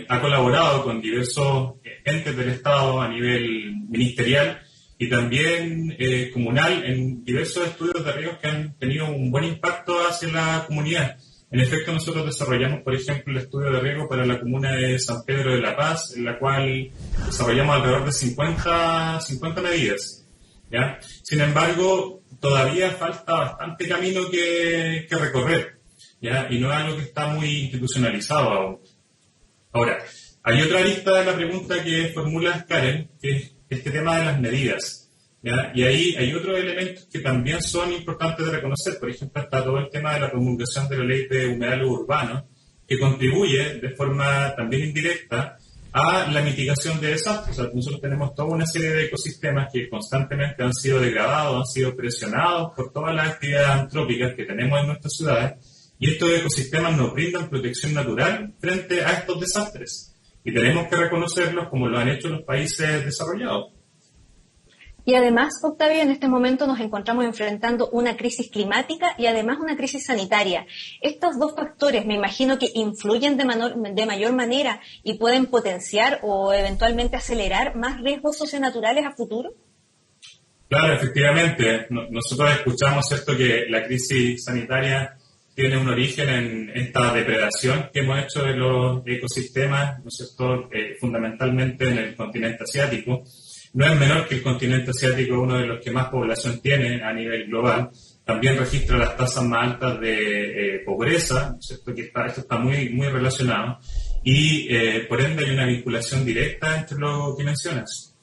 ha colaborado con diversos entes del Estado a nivel ministerial y también comunal en diversos estudios de riesgos que han tenido un buen impacto hacia la comunidad. En efecto, nosotros desarrollamos, por ejemplo, el estudio de riesgo para la comuna de San Pedro de la Paz, en la cual desarrollamos alrededor de 50 medidas, ¿ya? Sin embargo, todavía falta bastante camino que recorrer, ¿ya? Y no es algo que está muy institucionalizado aún. Ahora, hay otra lista de la pregunta que formula Karen, que es este tema de las medidas, ¿ya? Y ahí hay otros elementos que también son importantes de reconocer. Por ejemplo, está todo el tema de la promulgación de la ley de humedales urbanos, que contribuye de forma también indirecta a la mitigación de desastres. O sea, nosotros tenemos toda una serie de ecosistemas que constantemente han sido degradados, han sido presionados por todas las actividades antrópicas que tenemos en nuestras ciudades, y estos ecosistemas nos brindan protección natural frente a estos desastres. Y tenemos que reconocerlos como lo han hecho los países desarrollados. Y además, Octavio, en este momento nos encontramos enfrentando una crisis climática y además una crisis sanitaria. Estos dos factores me imagino que influyen de mayor manera y pueden potenciar o eventualmente acelerar más riesgos socionaturales a futuro. Claro, efectivamente. Nosotros escuchamos esto, que la crisis sanitaria tiene un origen en esta depredación que hemos hecho de los ecosistemas, ¿no es cierto?, fundamentalmente en el continente asiático. No es menor que el continente asiático es uno de los que más población tiene a nivel global. también registra las tasas más altas de pobreza, ¿cierto? Esto está muy, muy relacionado, y por ende hay una vinculación directa entre lo que mencionas.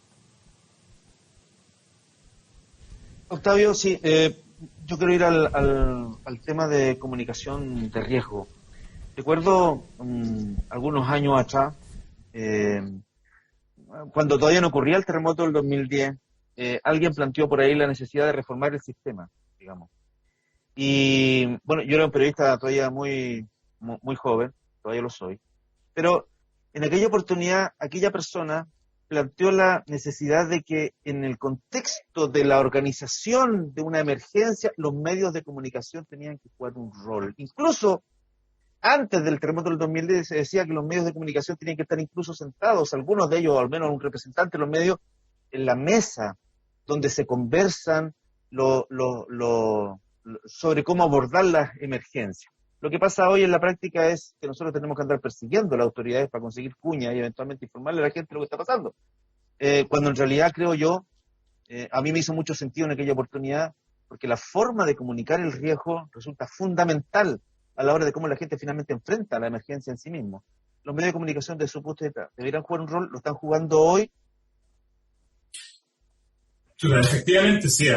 Octavio, sí, yo quiero ir al tema de comunicación de riesgo. Recuerdo algunos años atrás, cuando todavía no ocurría el terremoto del 2010, alguien planteó por ahí la necesidad de reformar el sistema, digamos. Y bueno, yo era un periodista todavía muy joven, todavía lo soy, pero en aquella oportunidad, aquella persona planteó la necesidad de que en el contexto de la organización de una emergencia, los medios de comunicación tenían que jugar un rol. Incluso antes del terremoto del 2010 se decía que los medios de comunicación tenían que estar incluso sentados, algunos de ellos, o al menos un representante de los medios, en la mesa donde se conversan sobre cómo abordar las emergencias. Lo que pasa hoy en la práctica es que nosotros tenemos que andar persiguiendo a las autoridades para conseguir cuñas y eventualmente informarle a la gente lo que está pasando. Cuando en realidad, creo yo, a mí me hizo mucho sentido en aquella oportunidad, porque la forma de comunicar el riesgo resulta fundamental a la hora de cómo la gente finalmente enfrenta la emergencia en sí mismo. Los medios de comunicación, de su punto de vista, deberían jugar un rol, lo están jugando hoy. Efectivamente, sí.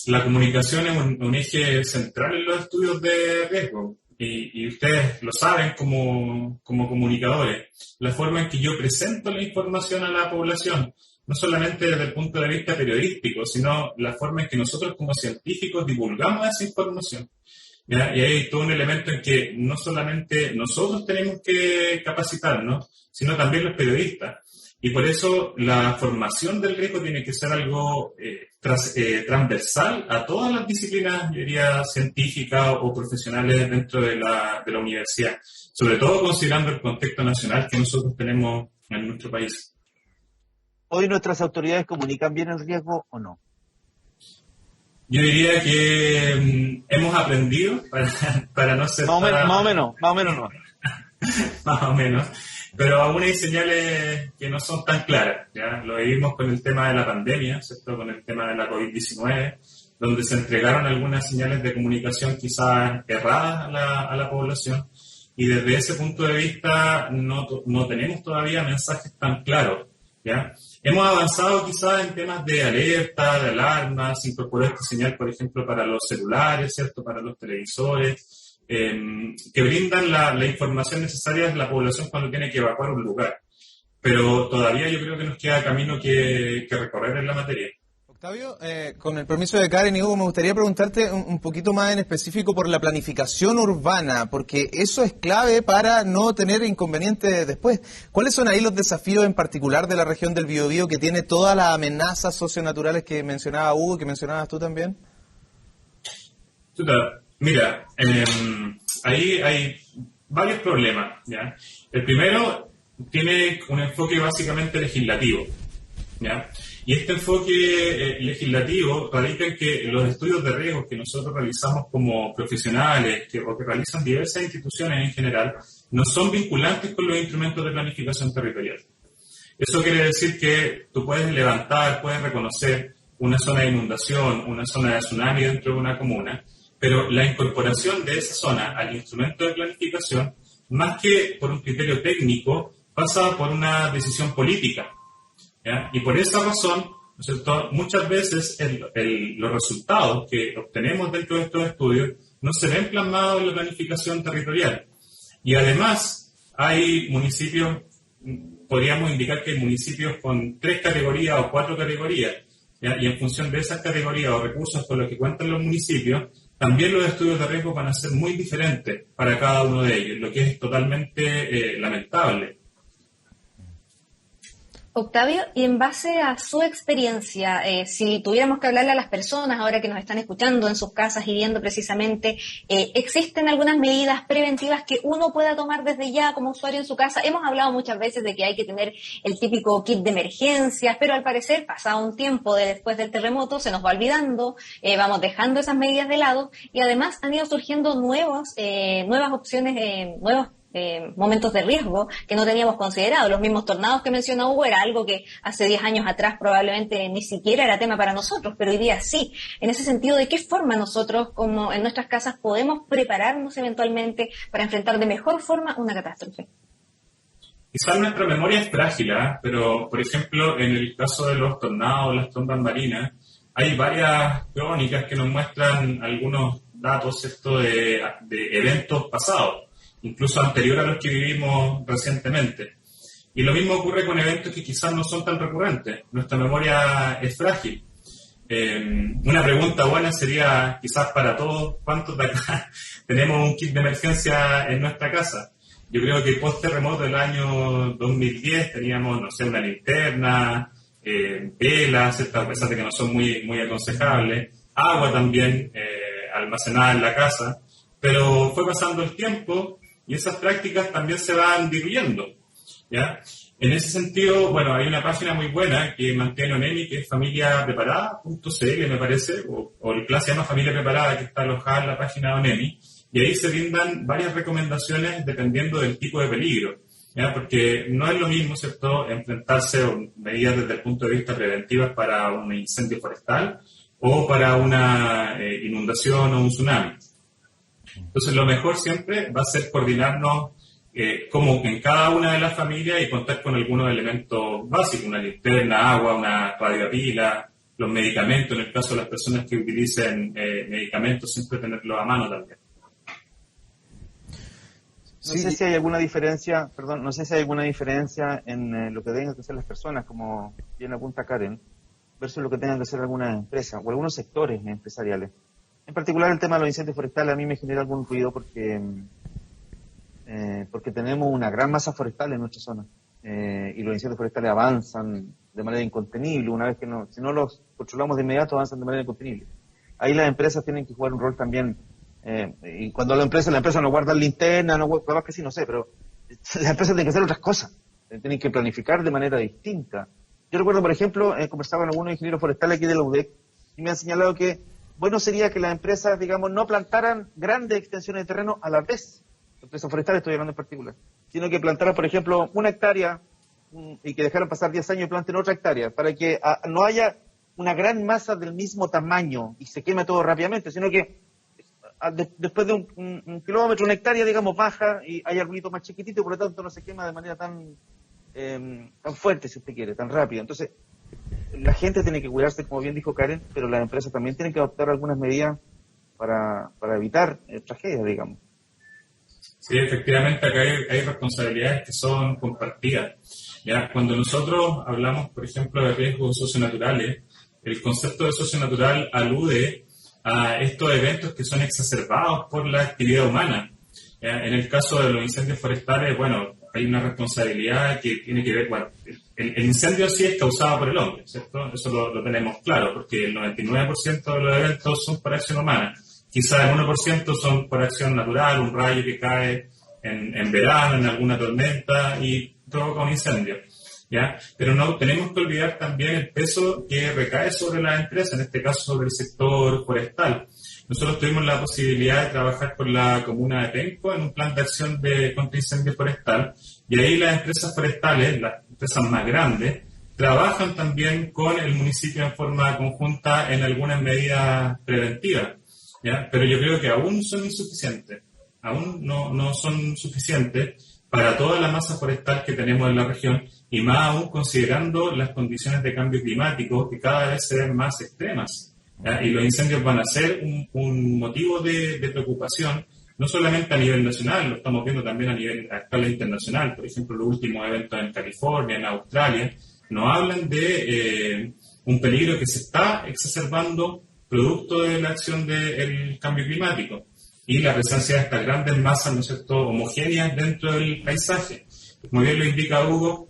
La comunicación es un eje central en los estudios de riesgo, y ustedes lo saben como comunicadores. La forma en que yo presento la información a la población, no solamente desde el punto de vista periodístico, sino la forma en que nosotros como científicos divulgamos esa información. ¿Ya? Y hay todo un elemento en que no solamente nosotros tenemos que capacitarnos, sino también los periodistas. Y por eso la formación del riesgo tiene que ser algo transversal a todas las disciplinas, yo diría, científicas o profesionales dentro de la universidad, sobre todo considerando el contexto nacional que nosotros tenemos en nuestro país. ¿Hoy nuestras autoridades comunican bien el riesgo o no? Yo diría que hemos aprendido para no ser... Más o menos no. Más o menos. Pero aún hay señales que no son tan claras, ¿ya? Lo vimos con el tema de la pandemia, ¿cierto? Con el tema de la COVID-19, donde se entregaron algunas señales de comunicación quizás erradas a la población, y desde ese punto de vista no tenemos todavía mensajes tan claros, ¿ya? Hemos avanzado quizás en temas de alerta, de alarmas, se incorporó esta señal, por ejemplo, para los celulares, ¿cierto? Para los televisores, que brindan la información necesaria a la población cuando tiene que evacuar un lugar. Pero todavía yo creo que nos queda camino que recorrer en la materia. Octavio, con el permiso de Karen y Hugo, me gustaría preguntarte un poquito más en específico por la planificación urbana, porque eso es clave para no tener inconvenientes después. ¿Cuáles son ahí los desafíos en particular de la región del Biobío, que tiene todas las amenazas socionaturales que mencionaba Hugo y que mencionabas tú también? Mira, ahí hay varios problemas, ¿ya? El primero tiene un enfoque básicamente legislativo, ¿ya? Y este enfoque legislativo radica en que los estudios de riesgo que nosotros realizamos como profesionales o que realizan diversas instituciones en general no son vinculantes con los instrumentos de planificación territorial. Eso quiere decir que tú puedes reconocer una zona de inundación, una zona de tsunami dentro de una comuna, pero la incorporación de esa zona al instrumento de planificación, más que por un criterio técnico, pasa por una decisión política, ¿ya? Y por esa razón, ¿no es cierto?, muchas veces los resultados que obtenemos dentro de estos estudios no se ven plasmados en la planificación territorial. Y además hay municipios, podríamos indicar que hay municipios con 3 categorías o 4 categorías, ¿ya? Y en función de esas categorías o recursos con los que cuentan los municipios, también los estudios de riesgo van a ser muy diferentes para cada uno de ellos, lo que es totalmente lamentable. Octavio, y en base a su experiencia, si tuviéramos que hablarle a las personas ahora que nos están escuchando en sus casas y viendo precisamente, ¿existen algunas medidas preventivas que uno pueda tomar desde ya como usuario en su casa? Hemos hablado muchas veces de que hay que tener el típico kit de emergencias, pero al parecer, pasado un tiempo después del terremoto, se nos va olvidando, vamos dejando esas medidas de lado, y además han ido surgiendo nuevas opciones, nuevos momentos de riesgo que no teníamos considerado. Los mismos tornados que mencionó Hugo era algo que hace 10 años atrás probablemente ni siquiera era tema para nosotros, pero hoy día sí. En ese sentido, ¿de qué forma nosotros, como en nuestras casas, podemos prepararnos eventualmente para enfrentar de mejor forma una catástrofe? Quizás nuestra memoria es frágil, pero, por ejemplo, en el caso de los tornados, las trombas marinas, hay varias crónicas que nos muestran algunos datos de eventos pasados, incluso anterior a los que vivimos recientemente. Y lo mismo ocurre con eventos que quizás no son tan recurrentes. Nuestra memoria es frágil. Una pregunta buena sería, quizás para todos, ¿cuántos de acá tenemos un kit de emergencia en nuestra casa? Yo creo que post-terremoto del año 2010 teníamos, no sé, una linterna, velas, a pesar de que no son muy aconsejables, agua también almacenada en la casa, pero fue pasando el tiempo y esas prácticas también se van diluyendo, ¿ya? En ese sentido, bueno, hay una página muy buena que mantiene ONEMI, que es familiapreparada.cl, me parece, o el plan se llama Familia Preparada, que está alojada en la página de ONEMI, y ahí se brindan varias recomendaciones dependiendo del tipo de peligro, ¿ya? Porque no es lo mismo, ¿cierto?, enfrentarse a medidas desde el punto de vista preventivo para un incendio forestal o para una inundación o un tsunami. Entonces, lo mejor siempre va a ser coordinarnos como en cada una de las familias y contar con algunos elementos básicos, una linterna, agua, una radiopila, los medicamentos, en el caso de las personas que utilicen medicamentos, siempre tenerlos a mano también. No sé si hay alguna diferencia, en lo que tengan que hacer las personas, como bien apunta Karen, versus lo que tengan que hacer algunas empresas o algunos sectores empresariales. En particular, el tema de los incendios forestales a mí me genera algún ruido porque tenemos una gran masa forestal en nuestra zona y los incendios forestales avanzan de manera incontenible. Una vez que si no los controlamos de inmediato, avanzan de manera incontenible. Ahí las empresas tienen que jugar un rol también. Y cuando la empresa no guarda linterna, capaz que sí, no sé, pero las empresas tienen que hacer otras cosas, tienen que planificar de manera distinta. Yo recuerdo, por ejemplo, conversaba con algunos ingenieros forestales aquí de la UDEC y me han señalado que bueno sería que las empresas, digamos, no plantaran grandes extensiones de terreno a la vez, empresas forestales estoy hablando en particular, sino que plantaran, por ejemplo, 1 hectárea y que dejaran pasar 10 años y planten otra hectárea, para que no haya una gran masa del mismo tamaño y se queme todo rápidamente, sino que después de un kilómetro, 1 hectárea, digamos, baja y hay arbolito más chiquitito y por lo tanto no se quema de manera tan fuerte, si usted quiere, tan rápido. Entonces, la gente tiene que cuidarse, como bien dijo Karen, pero las empresas también tienen que adoptar algunas medidas para evitar tragedias, digamos. Sí, efectivamente, acá hay responsabilidades que son compartidas. ¿Ya? Cuando nosotros hablamos, por ejemplo, de riesgos socionaturales, el concepto de socionatural alude a estos eventos que son exacerbados por la actividad humana. ¿Ya? En el caso de los incendios forestales, bueno, hay una responsabilidad que tiene que ver, bueno, el incendio sí es causado por el hombre, ¿cierto? Eso lo tenemos claro, porque el 99% de los eventos son por acción humana. Quizá el 1% son por acción natural, un rayo que cae en verano, en alguna tormenta y provoca un incendio, ¿ya? Pero no tenemos que olvidar también el peso que recae sobre las empresas, en este caso sobre el sector forestal. Nosotros tuvimos la posibilidad de trabajar con la comuna de Penco en un plan de acción contra incendio forestal, y ahí las empresas forestales, las empresas más grandes, trabajan también con el municipio en forma conjunta en algunas medidas preventivas, ¿ya? Pero yo creo que aún son insuficientes, aún no son suficientes para toda la masa forestal que tenemos en la región, y más aún considerando las condiciones de cambio climático que cada vez se ven más extremas. ¿Ya? Y los incendios van a ser un motivo de preocupación, no solamente a nivel nacional, lo estamos viendo también a escala internacional. Por ejemplo, los últimos eventos en California, en Australia, nos hablan de un peligro que se está exacerbando producto de la acción del cambio climático y la presencia de estas grandes masas, ¿no es cierto?, homogéneas dentro del paisaje. Como bien lo indica Hugo,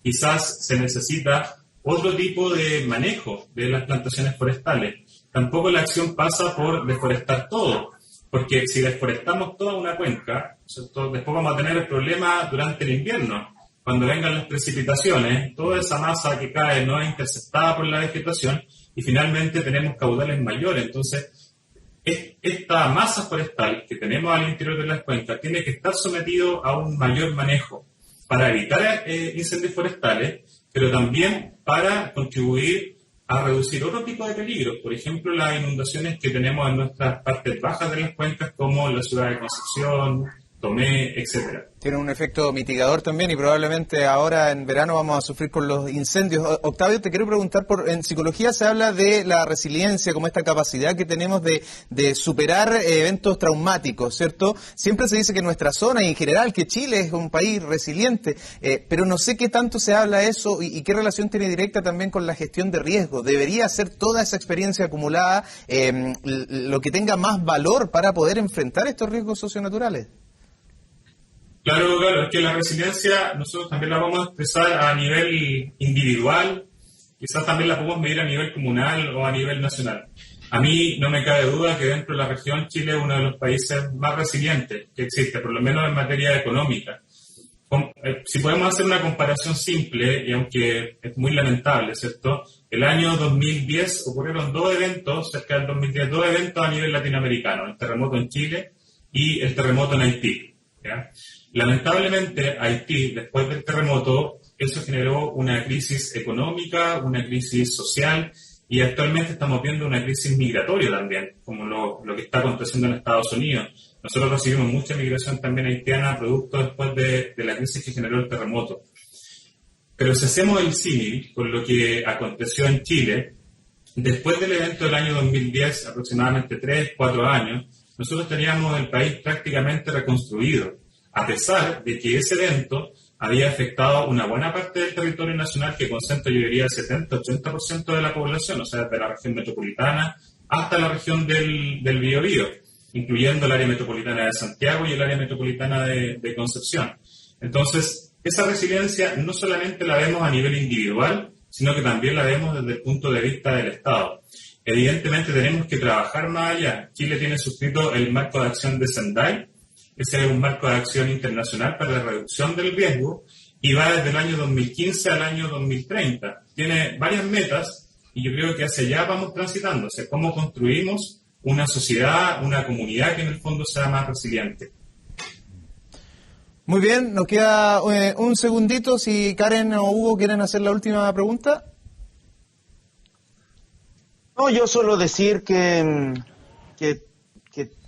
quizás se necesita otro tipo de manejo de las plantaciones forestales. Tampoco la acción pasa por deforestar todo, porque si deforestamos toda una cuenca, ¿cierto?, después vamos a tener el problema durante el invierno. Cuando vengan las precipitaciones, toda esa masa que cae no es interceptada por la vegetación y finalmente tenemos caudales mayores. Entonces, esta masa forestal que tenemos al interior de las cuencas tiene que estar sometido a un mayor manejo para evitar incendios forestales, pero también para contribuir a reducir otro tipo de peligros, por ejemplo, las inundaciones que tenemos en nuestras partes bajas de las cuencas, como la ciudad de Concepción, Tomé, etcétera. Tiene un efecto mitigador también y probablemente ahora en verano vamos a sufrir con los incendios. Octavio, te quiero preguntar, en psicología se habla de la resiliencia como esta capacidad que tenemos de superar eventos traumáticos, ¿cierto? Siempre se dice que nuestra zona y en general que Chile es un país resiliente, pero no sé qué tanto se habla eso y qué relación tiene directa también con la gestión de riesgo. ¿Debería ser toda esa experiencia acumulada lo que tenga más valor para poder enfrentar estos riesgos socionaturales? Claro, es que la resiliencia nosotros también la vamos a expresar a nivel individual, quizás también la podemos medir a nivel comunal o a nivel nacional. A mí no me cabe duda que dentro de la región Chile es uno de los países más resilientes que existe, por lo menos en materia económica. Si podemos hacer una comparación simple, y aunque es muy lamentable, ¿cierto? El año 2010 ocurrieron cerca del 2010, dos eventos a nivel latinoamericano, el terremoto en Chile y el terremoto en Haití, ¿ya? Lamentablemente, Haití, después del terremoto, eso generó una crisis económica, una crisis social, y actualmente estamos viendo una crisis migratoria también, como lo que está aconteciendo en Estados Unidos. Nosotros recibimos mucha migración también haitiana, producto después de la crisis que generó el terremoto. Pero si hacemos el símil con lo que aconteció en Chile, después del evento del año 2010, aproximadamente 3-4 años, nosotros teníamos el país prácticamente reconstruido, a pesar de que ese evento había afectado una buena parte del territorio nacional que concentra, yo diría, el 70-80% de la población, o sea, desde la región metropolitana hasta la región del Biobío, incluyendo el área metropolitana de Santiago y el área metropolitana de Concepción. Entonces, esa resiliencia no solamente la vemos a nivel individual, sino que también la vemos desde el punto de vista del Estado. Evidentemente tenemos que trabajar más allá. Chile tiene suscrito el marco de acción de Sendai. Ese es un marco de acción internacional para la reducción del riesgo y va desde el año 2015 al año 2030. Tiene varias metas y yo creo que hacia allá vamos transitando. O sea, cómo construimos una sociedad, una comunidad que en el fondo sea más resiliente. Muy bien, nos queda un segundito. Si Karen o Hugo quieren hacer la última pregunta. No, yo solo decir que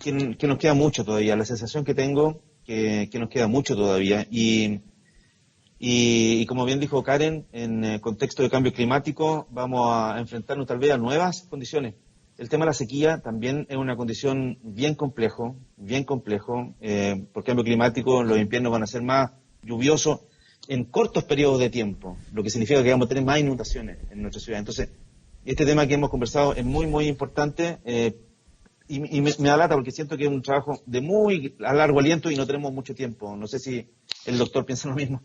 nos queda mucho todavía. La sensación que tengo que nos queda mucho todavía. Y como bien dijo Karen, en contexto de cambio climático vamos a enfrentarnos tal vez a nuevas condiciones. El tema de la sequía también es una condición bien complejo. Por cambio climático los inviernos van a ser más lluviosos en cortos periodos de tiempo, lo que significa que vamos a tener más inundaciones en nuestra ciudad. Entonces, este tema que hemos conversado es muy, muy importante. Y me da lata porque siento que es un trabajo de muy a largo aliento y no tenemos mucho tiempo. No sé si el doctor piensa lo mismo.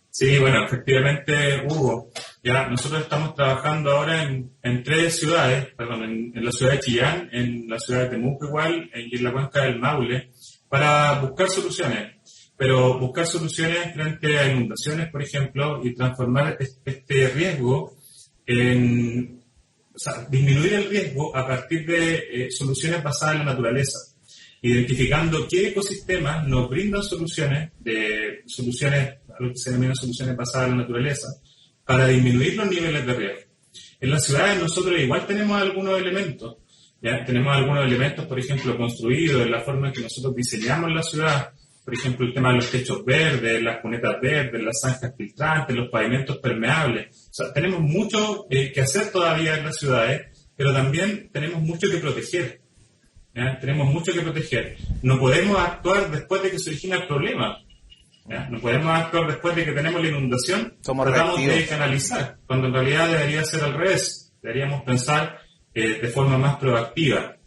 Sí, bueno, efectivamente, Hugo. Ya nosotros estamos trabajando ahora en tres ciudades, en la ciudad de Chillán, en la ciudad de Temuco igual, y en la cuenca del Maule, para buscar soluciones. Pero buscar soluciones frente a inundaciones, por ejemplo, y transformar este riesgo disminuir el riesgo a partir de soluciones basadas en la naturaleza, identificando qué ecosistemas nos brindan soluciones, a lo que se denomina soluciones basadas en la naturaleza, para disminuir los niveles de riesgo. En las ciudades nosotros igual tenemos algunos elementos, ¿ya? Tenemos algunos elementos, por ejemplo, construidos en la forma en que nosotros diseñamos la ciudad, por ejemplo, el tema de los techos verdes, las cunetas verdes, las zanjas filtrantes, los pavimentos permeables. O sea, tenemos mucho que hacer todavía en las ciudades, pero también tenemos mucho que proteger. ¿Ya? Tenemos mucho que proteger. No podemos actuar después de que se origina el problema. ¿Ya? No podemos actuar después de que tenemos la inundación. Tratamos de canalizar, cuando en realidad debería ser al revés. Deberíamos pensar de forma más proactiva.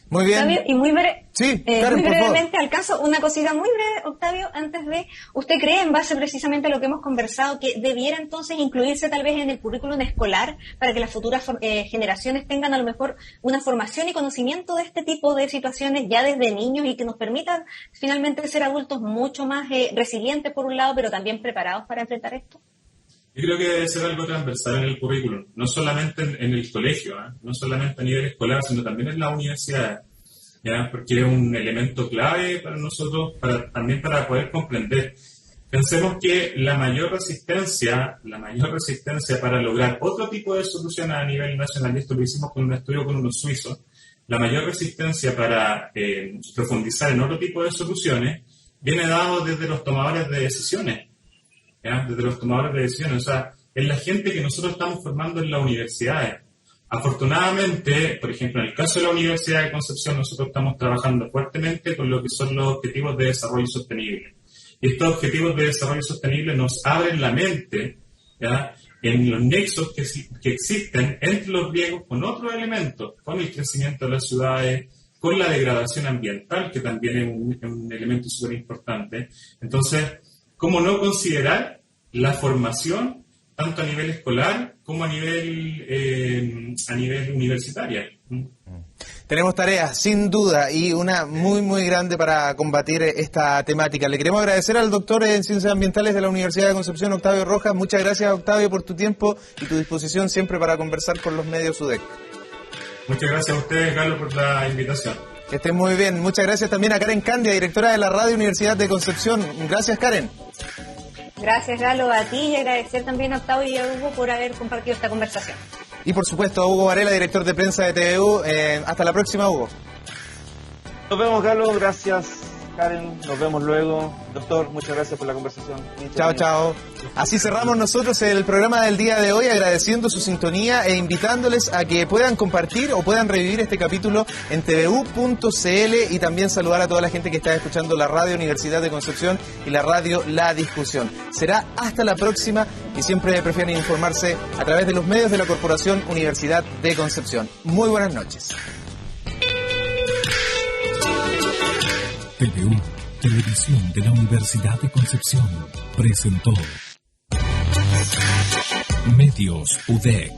Muy bien. Octavio, y muy Karen, brevemente alcanzo una cosita muy breve, Octavio, antes de, ¿usted cree, en base precisamente a lo que hemos conversado, que debiera entonces incluirse tal vez en el currículum escolar para que las futuras generaciones tengan a lo mejor una formación y conocimiento de este tipo de situaciones ya desde niños y que nos permitan finalmente ser adultos mucho más resilientes por un lado, pero también preparados para enfrentar esto? Yo creo que debe ser algo transversal en el currículum, no solamente en el colegio, no solamente a nivel escolar, sino también en la universidad, ¿ya? Porque es un elemento clave para nosotros, también para poder comprender. Pensemos que la mayor resistencia para lograr otro tipo de soluciones a nivel nacional, y esto lo hicimos con un estudio con unos suizos, la mayor resistencia para profundizar en otro tipo de soluciones viene dado desde los tomadores de decisiones. ¿Ya? Desde los tomadores de decisiones, o sea, es la gente que nosotros estamos formando en las universidades. Afortunadamente, por ejemplo, en el caso de la Universidad de Concepción, nosotros estamos trabajando fuertemente con lo que son los objetivos de desarrollo sostenible. Y estos objetivos de desarrollo sostenible nos abren la mente, ¿ya? En los nexos que existen entre los riesgos con otros elementos, con el crecimiento de las ciudades, con la degradación ambiental, que también es un elemento súper importante. Entonces, ¿cómo no considerar la formación tanto a nivel escolar como a nivel universitario? Tenemos tareas, sin duda, y una muy, muy grande para combatir esta temática. Le queremos agradecer al doctor en Ciencias Ambientales de la Universidad de Concepción, Octavio Rojas. Muchas gracias, Octavio, por tu tiempo y tu disposición siempre para conversar con los medios UDEC. Muchas gracias a ustedes, Carlos, por la invitación. Que estén muy bien. Muchas gracias también a Karen Candia, directora de la Radio Universidad de Concepción. Gracias, Karen. Gracias, Galo, a ti, y agradecer también a Octavio y a Hugo por haber compartido esta conversación. Y por supuesto a Hugo Varela, director de prensa de TVU. Hasta la próxima, Hugo. Nos vemos, Galo. Gracias, Karen. Nos vemos luego. Doctor, muchas gracias por la conversación. Chao, chao. Así cerramos nosotros el programa del día de hoy, agradeciendo su sintonía e invitándoles a que puedan compartir o puedan revivir este capítulo en tvu.cl, y también saludar a toda la gente que está escuchando la Radio Universidad de Concepción y la radio La Discusión. Será hasta la próxima, y siempre prefieren informarse a través de los medios de la Corporación Universidad de Concepción. Muy buenas noches. TVU, Televisión de la Universidad de Concepción, presentó Medios UDEC.